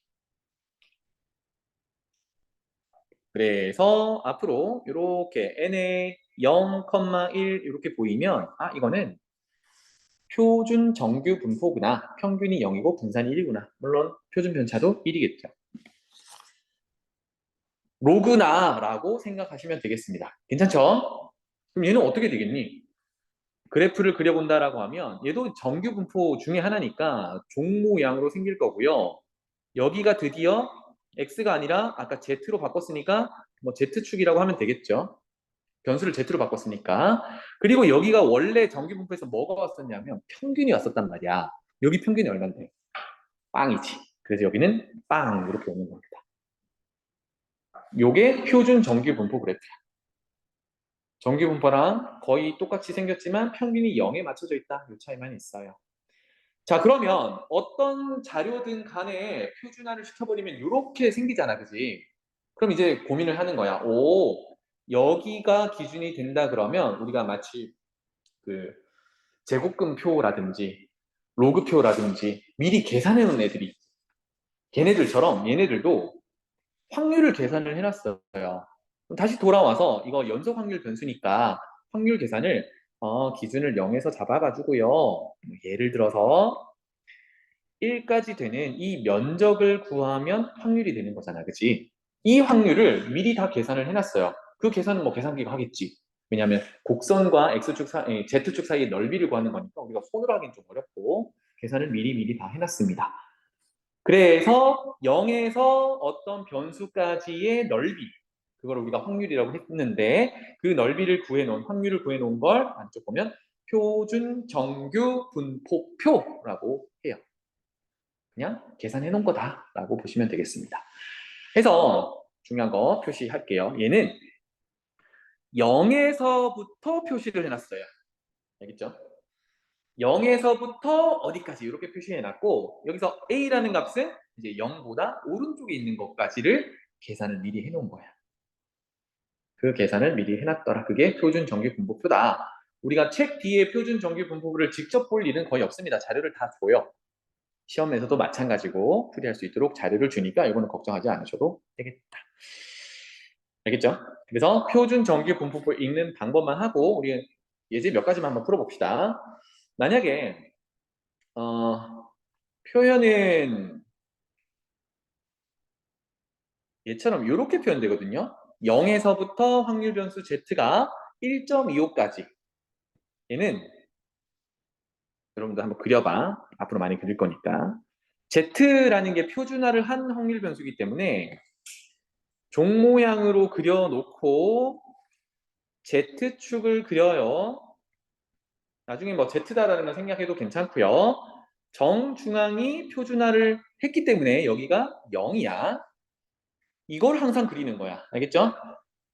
그래서 앞으로 이렇게 n에 0, 1 이렇게 보이면 아 이거는 표준 정규 분포구나. 평균이 0이고 분산이 1이구나. 물론 표준 편차도 1이겠죠. 로그나라고 생각하시면 되겠습니다. 괜찮죠? 그럼 얘는 어떻게 되겠니? 그래프를 그려본다라고 하면 얘도 정규 분포 중에 하나니까 종 모양으로 생길 거고요. 여기가 드디어 x가 아니라 아까 z로 바꿨으니까 뭐 z축이라고 하면 되겠죠. 변수를 z로 바꿨으니까. 그리고 여기가 원래 정규 분포에서 뭐가 왔었냐면 평균이 왔었단 말이야. 여기 평균이 얼마인데? 빵이지. 그래서 여기는 빵 이렇게 오는 겁니다. 요게 표준 정규 분포 그래프야. 정규 분포랑 거의 똑같이 생겼지만 평균이 0에 맞춰져 있다. 이 차이만 있어요. 자, 그러면 어떤 자료든 간에 표준화를 시켜버리면 이렇게 생기잖아, 그지? 그럼 이제 고민을 하는 거야. 오, 여기가 기준이 된다 그러면 우리가 마치 그 제곱근표라든지 로그표라든지 미리 계산해 놓은 애들이 걔네들처럼 얘네들도 확률을 계산을 해놨어요. 그럼 다시 돌아와서 이거 연속 확률 변수니까 확률 계산을 기준을 0에서 잡아가지고요. 예를 들어서 1까지 되는 이 면적을 구하면 확률이 되는 거잖아, 그치? 이 확률을 미리 다 계산을 해놨어요. 그 계산은 뭐 계산기가 하겠지. 왜냐하면 곡선과 Z축 사이의 넓이를 구하는 거니까 우리가 손으로 하기는 좀 어렵고 계산을 미리 다 해놨습니다. 그래서 0에서 어떤 변수까지의 넓이, 그걸 우리가 확률이라고 했는데 그 넓이를 구해놓은, 확률을 구해놓은 걸 안쪽 보면 표준 정규 분포표라고 해요. 그냥 계산해 놓은 거다라고 보시면 되겠습니다. 해서 중요한 거 표시할게요. 얘는 0에서부터 표시를 해놨어요. 알겠죠? 0에서부터 어디까지 이렇게 표시해놨고 여기서 a라는 값은 이제 0보다 오른쪽에 있는 것까지를 계산을 미리 해놓은 거야. 그 계산을 미리 해놨더라. 그게 표준 정규 분포표다. 우리가 책 뒤에 표준 정규 분포표를 직접 볼 일은 거의 없습니다. 자료를 다 줘요. 시험에서도 마찬가지고 풀이할 수 있도록 자료를 주니까 이거는 걱정하지 않으셔도 되겠다. 알겠죠? 그래서 표준 정규 분포표 읽는 방법만 하고 우리 예제 몇 가지만 한번 풀어봅시다. 만약에 표현은 얘처럼 이렇게 표현되거든요. 0에서부터 확률 변수 z가 1.25까지. 얘는 여러분들 한번 그려봐. 앞으로 많이 그릴 거니까. z라는 게 표준화를 한 확률 변수이기 때문에 종 모양으로 그려놓고 Z축을 그려요. 나중에 뭐 Z다라는 걸 생략해도 괜찮고요. 정중앙이 표준화를 했기 때문에 여기가 0이야. 이걸 항상 그리는 거야. 알겠죠?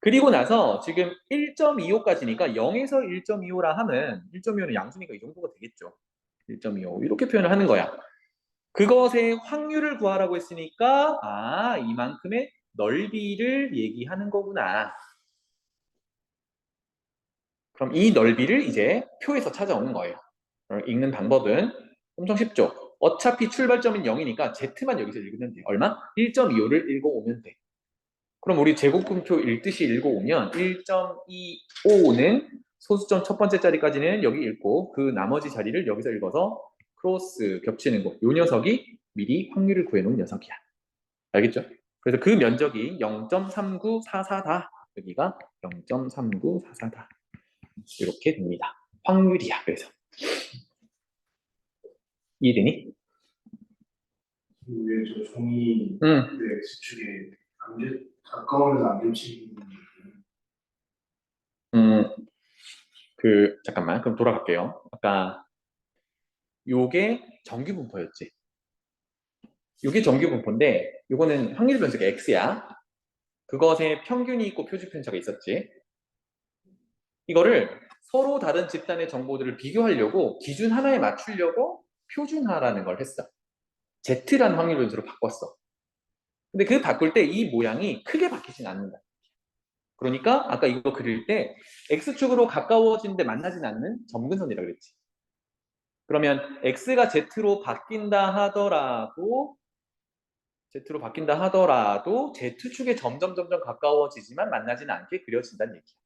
그리고 나서 지금 1.25까지니까 0에서 1.25라 하면 1.25는 양수니까 이 정도가 되겠죠. 1.25 이렇게 표현을 하는 거야. 그것의 확률을 구하라고 했으니까 이만큼의 넓이를 얘기하는 거구나. 그럼 이 넓이를 이제 표에서 찾아오는 거예요. 읽는 방법은 엄청 쉽죠. 어차피 출발점인 0이니까 Z만 여기서 읽으면 돼. 얼마? 1.25를 읽어오면 돼. 그럼 우리 제곱근표 읽듯이 읽어오면 1.25는 소수점 첫 번째 자리까지는 여기 읽고 그 나머지 자리를 여기서 읽어서 크로스 겹치는 거. 요 녀석이 미리 확률을 구해놓은 녀석이야. 알겠죠? 그래서 그 면적이 0.3944다. 여기가 0.3944다. 이렇게 됩니다. 확률이야. 그래서 이해되니? 위에 저 종이 응. 그 X축에 가까우면 안 겹치는. 잠깐만. 그럼 돌아갈게요. 아까 요게 정규 분포였지. 요게 정규 분포인데 요거는 확률 변수가 x야. 그것에 평균이 있고 표준 편차가 있었지. 이거를 서로 다른 집단의 정보들을 비교하려고 기준 하나에 맞추려고 표준화라는 걸 했어. Z라는 확률 변수로 바꿨어. 근데 그 바꿀 때 이 모양이 크게 바뀌진 않는다. 그러니까 아까 이거 그릴 때 X축으로 가까워지는데 만나진 않는 점근선이라고 그랬지. 그러면 X가 Z로 바뀐다 하더라도 Z축에 점점 가까워지지만 만나지는 않게 그려진다는 얘기야.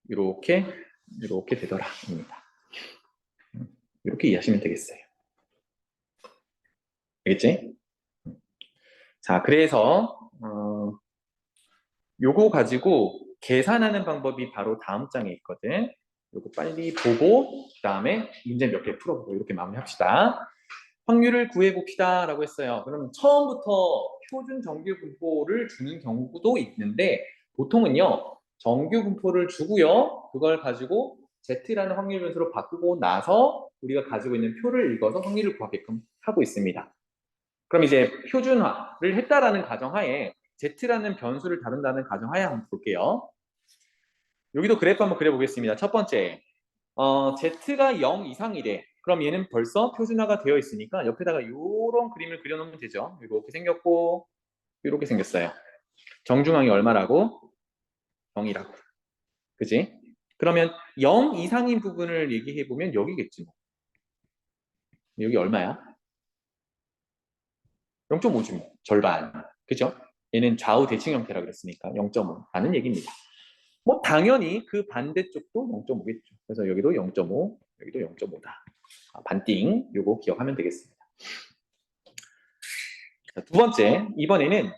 이렇게 되더라. 입니다. 이렇게 이해하시면 되겠어요. 알겠지? 자, 그래서 요거 가지고 계산하는 방법이 바로 다음 장에 있거든. 요거 빨리 보고 그 다음에 문제 몇 개 풀어보고 이렇게 마무리합시다. 확률을 구해봅시다 라고 했어요. 그러면 처음부터 표준 정규 분포를 주는 경우도 있는데 보통은요 정규 분포를 주고요 그걸 가지고 Z라는 확률 변수로 바꾸고 나서 우리가 가지고 있는 표를 읽어서 확률을 구하게끔 하고 있습니다. 그럼 이제 표준화를 했다라는 가정하에 Z라는 변수를 다룬다는 가정하에 한번 볼게요. 여기도 그래프 한번 그려보겠습니다. 첫 번째, Z가 0 이상이래. 그럼 얘는 벌써 표준화가 되어 있으니까 옆에다가 이런 그림을 그려놓으면 되죠. 이렇게 생겼고 이렇게 생겼어요. 정중앙이 얼마라고? 0이라고. 그지? 그러면 0 이상인 부분을 얘기해보면 여기겠지. 뭐. 여기 얼마야? 0.5지 뭐. 절반. 그죠? 얘는 좌우 대칭 형태라고 그랬으니까 0.5라는 얘기입니다. 뭐 당연히 그 반대쪽도 0.5겠죠. 그래서 여기도 0.5, 여기도 0.5다. 반띵, 요거 기억하면 되겠습니다. 자, 두 번째, 이번에는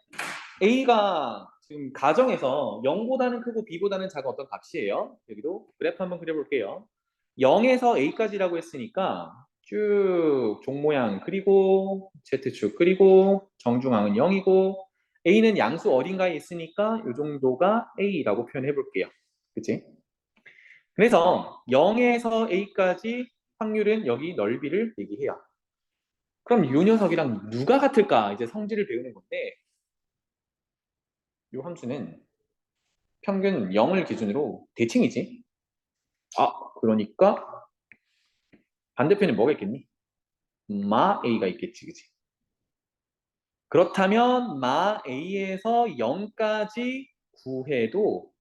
A가 지금 가정에서 0보다는 크고 B보다는 작은 어떤 값이에요. 여기도 그래프 한번 그려볼게요. 0에서 A까지라고 했으니까 쭉 종 모양 그리고 Z축 그리고 정중앙은 0이고 A는 양수 어딘가에 있으니까 이 정도가 A라고 표현해 볼게요. 그치? 그래서 0에서 A까지 확률은 여기 넓이를 얘기해요. 그럼 이 녀석이랑 누가 같을까? 이제 성질을 배우는 건데 이 함수는 평균 0을 기준으로 대칭이지. 그러니까 반대편에 뭐가 있겠니? 마 A가 있겠지, 그치? 그렇다면 마 A에서 0까지 구해도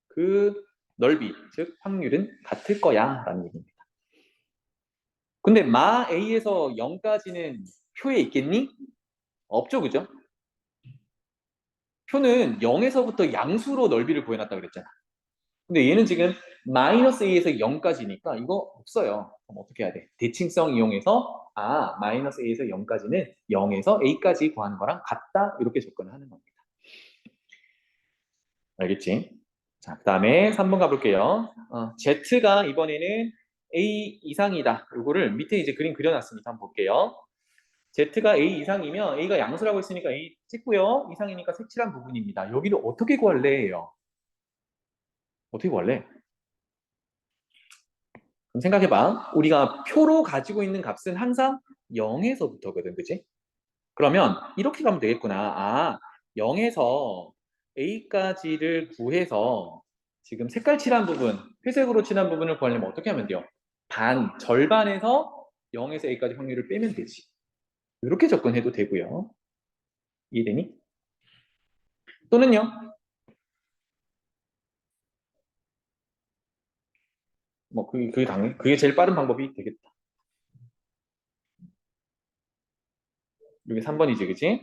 그 넓이, 즉 확률은 같을 거야 라는 얘기입니다. 근데 마 A에서 0까지는 표에 있겠니? 없죠, 그죠? 표는 0에서부터 양수로 넓이를 구해놨다 그랬잖아. 근데 얘는 지금 마이너스 A에서 0까지니까 이거 없어요. 그럼 어떻게 해야 돼? 대칭성 이용해서 마이너스 A에서 0까지는 0에서 A까지 구하는 거랑 같다 이렇게 접근을 하는 겁니다. 알겠지? 자, 그 다음에 3번 가볼게요. Z가 이번에는 A 이상이다. 이거를 밑에 이제 그림 그려놨으니까 한번 볼게요. Z가 A 이상이면 A가 양수라고 했으니까 A 찍고요. 이상이니까 색칠한 부분입니다. 여기를 어떻게 구할래요? 어떻게 구할래? 그럼 생각해봐. 우리가 표로 가지고 있는 값은 항상 0에서부터거든, 그치? 그러면 이렇게 가면 되겠구나. 0에서 A까지를 구해서 지금 색깔 칠한 부분, 회색으로 칠한 부분을 구하려면 어떻게 하면 돼요? 절반에서 0에서 A까지 확률을 빼면 되지. 이렇게 접근해도 되고요. 이해되니? 또는요? 뭐 그게 제일 빠른 방법이 되겠다. 이게 3번이지, 그치?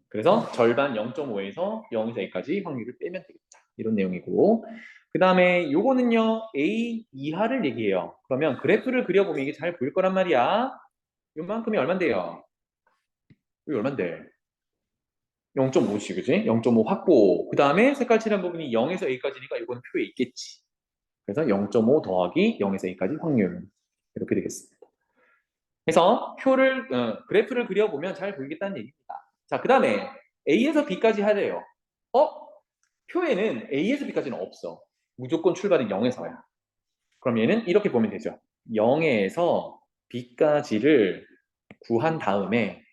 그래서 절반 0.5에서 0에서 A까지 확률을 빼면 되겠다. 이런 내용이고. 그 다음에 요거는요, A 이하를 얘기해요. 그러면 그래프를 그려보면 이게 잘 보일 거란 말이야. 요만큼이 얼만데요? 이게 얼만데? 0.5씩, 그지? 0.5 확보. 그 다음에 색깔 칠한 부분이 0에서 A까지니까 이거는 표에 있겠지. 그래서 0.5 더하기 0에서 A까지 확률. 이렇게 되겠습니다. 그래서 그래프를 그려보면 잘 보이겠다는 얘기입니다. 자, 그 다음에 A에서 B까지 하래요. 표에는 A에서 B까지는 없어. 무조건 출발은 0에서야. 그럼 얘는 이렇게 보면 되죠. 0에서 B까지를 구한 다음에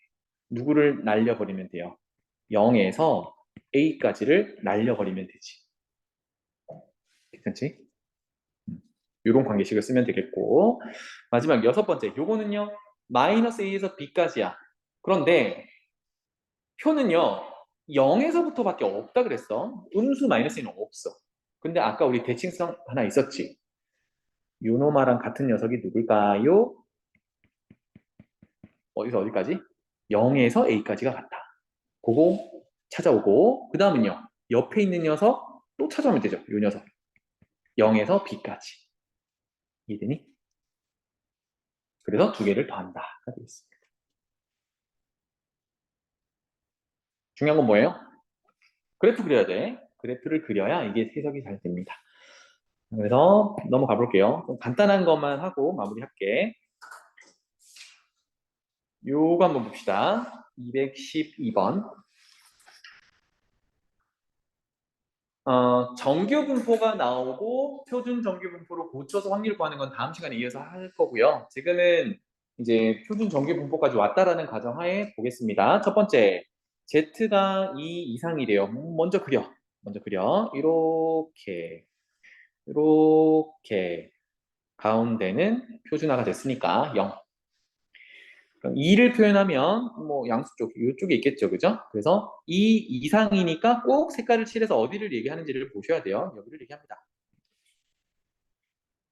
누구를 날려버리면 돼요. 0에서 A까지를 날려버리면 되지. 괜찮지? 이런 관계식을 쓰면 되겠고, 마지막 여섯 번째, 요거는요 마이너스 A에서 B까지야. 그런데 표는요 0에서부터밖에 없다 그랬어. 음수 마이너스는 없어. 근데 아까 우리 대칭성 하나 있었지. 요노마랑 같은 녀석이 누굴까요? 어디서 어디까지? 0에서 A까지가 같다. 그거 찾아오고, 그 다음은요 옆에 있는 녀석 또 찾아오면 되죠. 요 녀석 0에서 B까지. 이해되니? 그래서 두 개를 더한다. 되겠습니다. 중요한 건 뭐예요? 그래프 그려야 돼. 그래프를 그려야 이게 해석이 잘 됩니다. 그래서 넘어가 볼게요. 좀 간단한 것만 하고 마무리할게. 요거 한번 봅시다. 212번. 정규 분포가 나오고 표준 정규 분포로 고쳐서 확률을 구하는 건 다음 시간에 이어서 할 거고요. 지금은 이제 표준 정규 분포까지 왔다라는 가정하에 보겠습니다. 첫 번째, Z가 2 이상이래요. 먼저 그려. 먼저 그려. 이렇게 가운데는 표준화가 됐으니까 0. 그럼 2를 표현하면 뭐 양수 쪽 이쪽에 있겠죠, 그죠? 그래서 2 이상이니까 꼭 색깔을 칠해서 어디를 얘기하는지를 보셔야 돼요. 여기를 얘기합니다.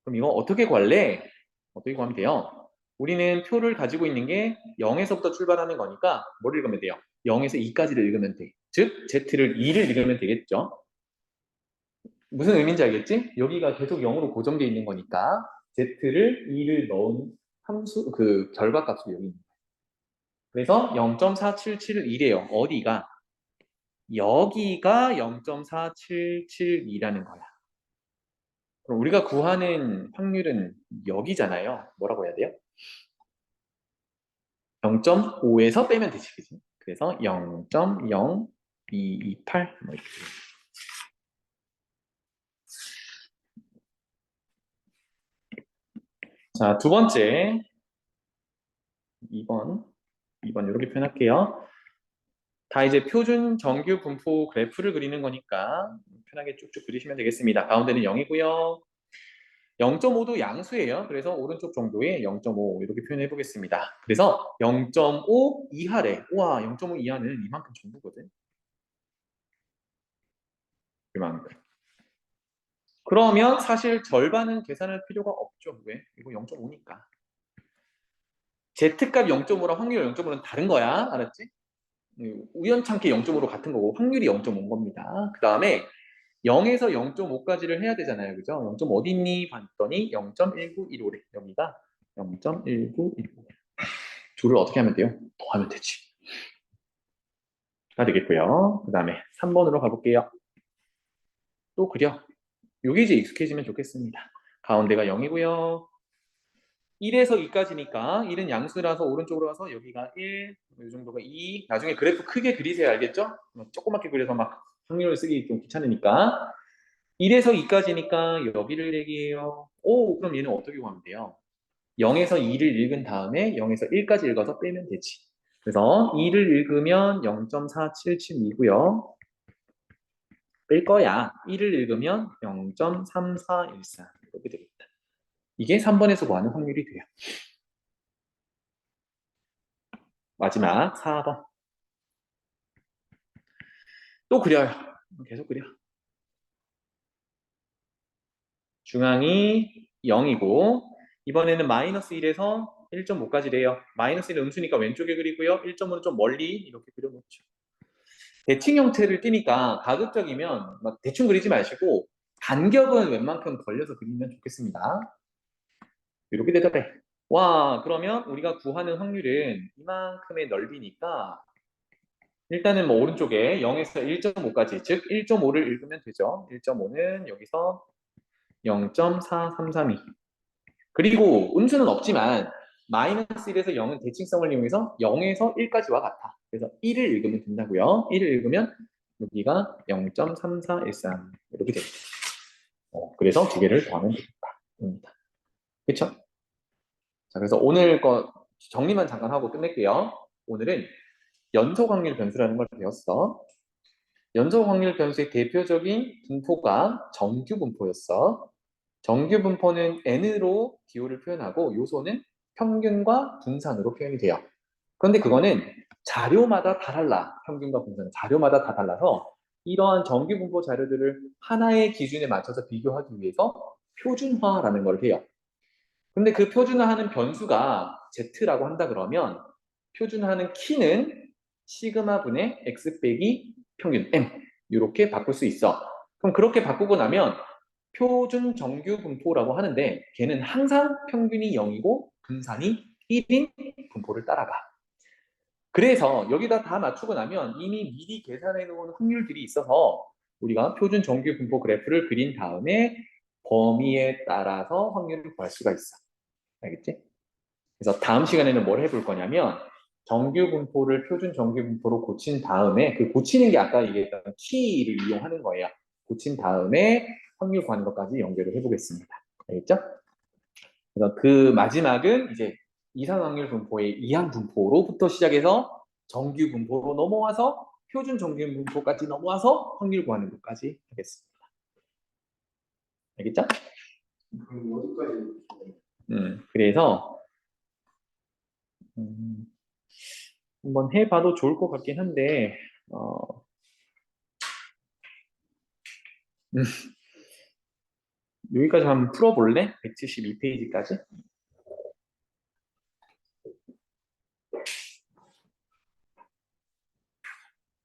그럼 이거 어떻게 구할래? 어떻게 구하면 돼요? 우리는 표를 가지고 있는 게 0에서부터 출발하는 거니까 뭘 읽으면 돼요? 0에서 2까지를 읽으면 돼. 즉 Z를 2를 읽으면 되겠죠. 무슨 의미인지 알겠지? 여기가 계속 0으로 고정되어 있는 거니까 Z를 2를 넣은 함수, 그 결과값이 여기 있는 거예요. 그래서 0.477이래요. 어디가? 여기가 0.477이라는 거야. 그럼 우리가 구하는 확률은 여기잖아요. 뭐라고 해야 돼요? 0.5에서 빼면 되지, 그지? 그래서 0.0228 뭐 이렇게. 자, 두 번째 2번 이렇게 표현할게요. 다 이제 표준 정규 분포 그래프를 그리는 거니까 편하게 쭉쭉 그리시면 되겠습니다. 가운데는 0이고요. 0.5도 양수예요. 그래서 오른쪽 정도에 0.5 이렇게 표현해 보겠습니다. 그래서 0.5 이하래. 우와, 0.5 이하는 이만큼 정도거든. 이만큼. 그러면 사실 절반은 계산할 필요가 없죠. 왜? 이거 0.5니까. Z값 0.5랑 확률 0.5는 다른 거야. 알았지? 우연찮게 0.5로 같은 거고 확률이 0.5인 겁니다. 그 다음에 0에서 0.5까지를 해야 되잖아요. 그죠? 0. 어디 있니? 봤더니 0.1915래. 여기가 0.1915. 둘을 어떻게 하면 돼요? 더하면 되지. 가 되겠고요. 그 다음에 3번으로 가볼게요. 또 그려. 요게 이제 익숙해지면 좋겠습니다. 가운데가 0이고요. 1에서 2까지니까 1은 양수라서 오른쪽으로 가서 여기가 1, 이 정도가 2. 나중에 그래프 크게 그리세요. 알겠죠? 조그맣게 그려서 막 확률을 쓰기 좀 귀찮으니까. 1에서 2까지니까 여기를 얘기해요. 오, 그럼 얘는 어떻게 구하면 돼요? 0에서 2를 읽은 다음에 0에서 1까지 읽어서 빼면 되지. 그래서 2를 읽으면 0.477이고요. 뺄 거야. 1을 읽으면 0.3414 이렇게 되겠다. 이게 3번에서 구하는 확률이 돼요. 마지막 4번. 또 그려요. 계속 그려. 중앙이 0이고 이번에는 마이너스 1에서 1.5까지래요. 마이너스 1은 음수니까 왼쪽에 그리고요. 1.5는 좀 멀리 이렇게 그려놓죠. 대칭 형태를 띠니까 가급적이면 막 대충 그리지 마시고 간격은 웬만큼 벌려서 그리면 좋겠습니다. 이렇게 되더래. 와, 그러면 우리가 구하는 확률은 이만큼의 넓이니까 일단은 뭐 오른쪽에 0에서 1.5까지, 즉 1.5를 읽으면 되죠. 1.5는 여기서 0.4332. 그리고 음수는 없지만 마이너스 1에서 0은 대칭성을 이용해서 0에서 1까지와 같아. 그래서 1을 읽으면 된다고요. 1을 읽으면 여기가 0.3413 이렇게 됩니다. 그래서 두 개를 더하면 되겠다. 그렇죠? 자, 그래서 오늘 거 정리만 잠깐 하고 끝낼게요. 오늘은 연속 확률 변수라는 걸 배웠어. 연속 확률 변수의 대표적인 분포가 정규 분포였어. 정규 분포는 n으로 기호를 표현하고 요소는 평균과 분산으로 표현이 돼요. 그런데 그거는 자료마다 다 달라. 평균과 분산은 자료마다 다 달라서 이러한 정규 분포 자료들을 하나의 기준에 맞춰서 비교하기 위해서 표준화라는 걸 해요. 근데 그 표준화하는 변수가 z라고 한다 그러면 표준화하는 키는 시그마 분의 x 빼기 평균 m 이렇게 바꿀 수 있어. 그럼 그렇게 바꾸고 나면 표준 정규 분포라고 하는데 걔는 항상 평균이 0이고 분산이 1인 분포를 따라가. 그래서 여기다 다 맞추고 나면 이미 미리 계산해 놓은 확률들이 있어서 우리가 표준 정규 분포 그래프를 그린 다음에 범위에 따라서 확률을 구할 수가 있어. 알겠지? 그래서 다음 시간에는 뭘 해볼 거냐면 정규 분포를 표준 정규 분포로 고친 다음에 그 고치는 게 아까 얘기했던 키를 이용하는 거예요. 고친 다음에 확률 구하는 것까지 연결을 해보겠습니다. 알겠죠? 그래서 그 마지막은 이제 이상 확률 분포의 이항 분포로부터 시작해서 정규 분포로 넘어와서 표준 정규 분포까지 넘어와서 확률 구하는 것까지 하겠습니다. 알겠죠? 그럼 어디까지? 그래서 한번 해봐도 좋을 것 같긴 한데 음, 여기까지 한번 풀어볼래? 172페이지까지?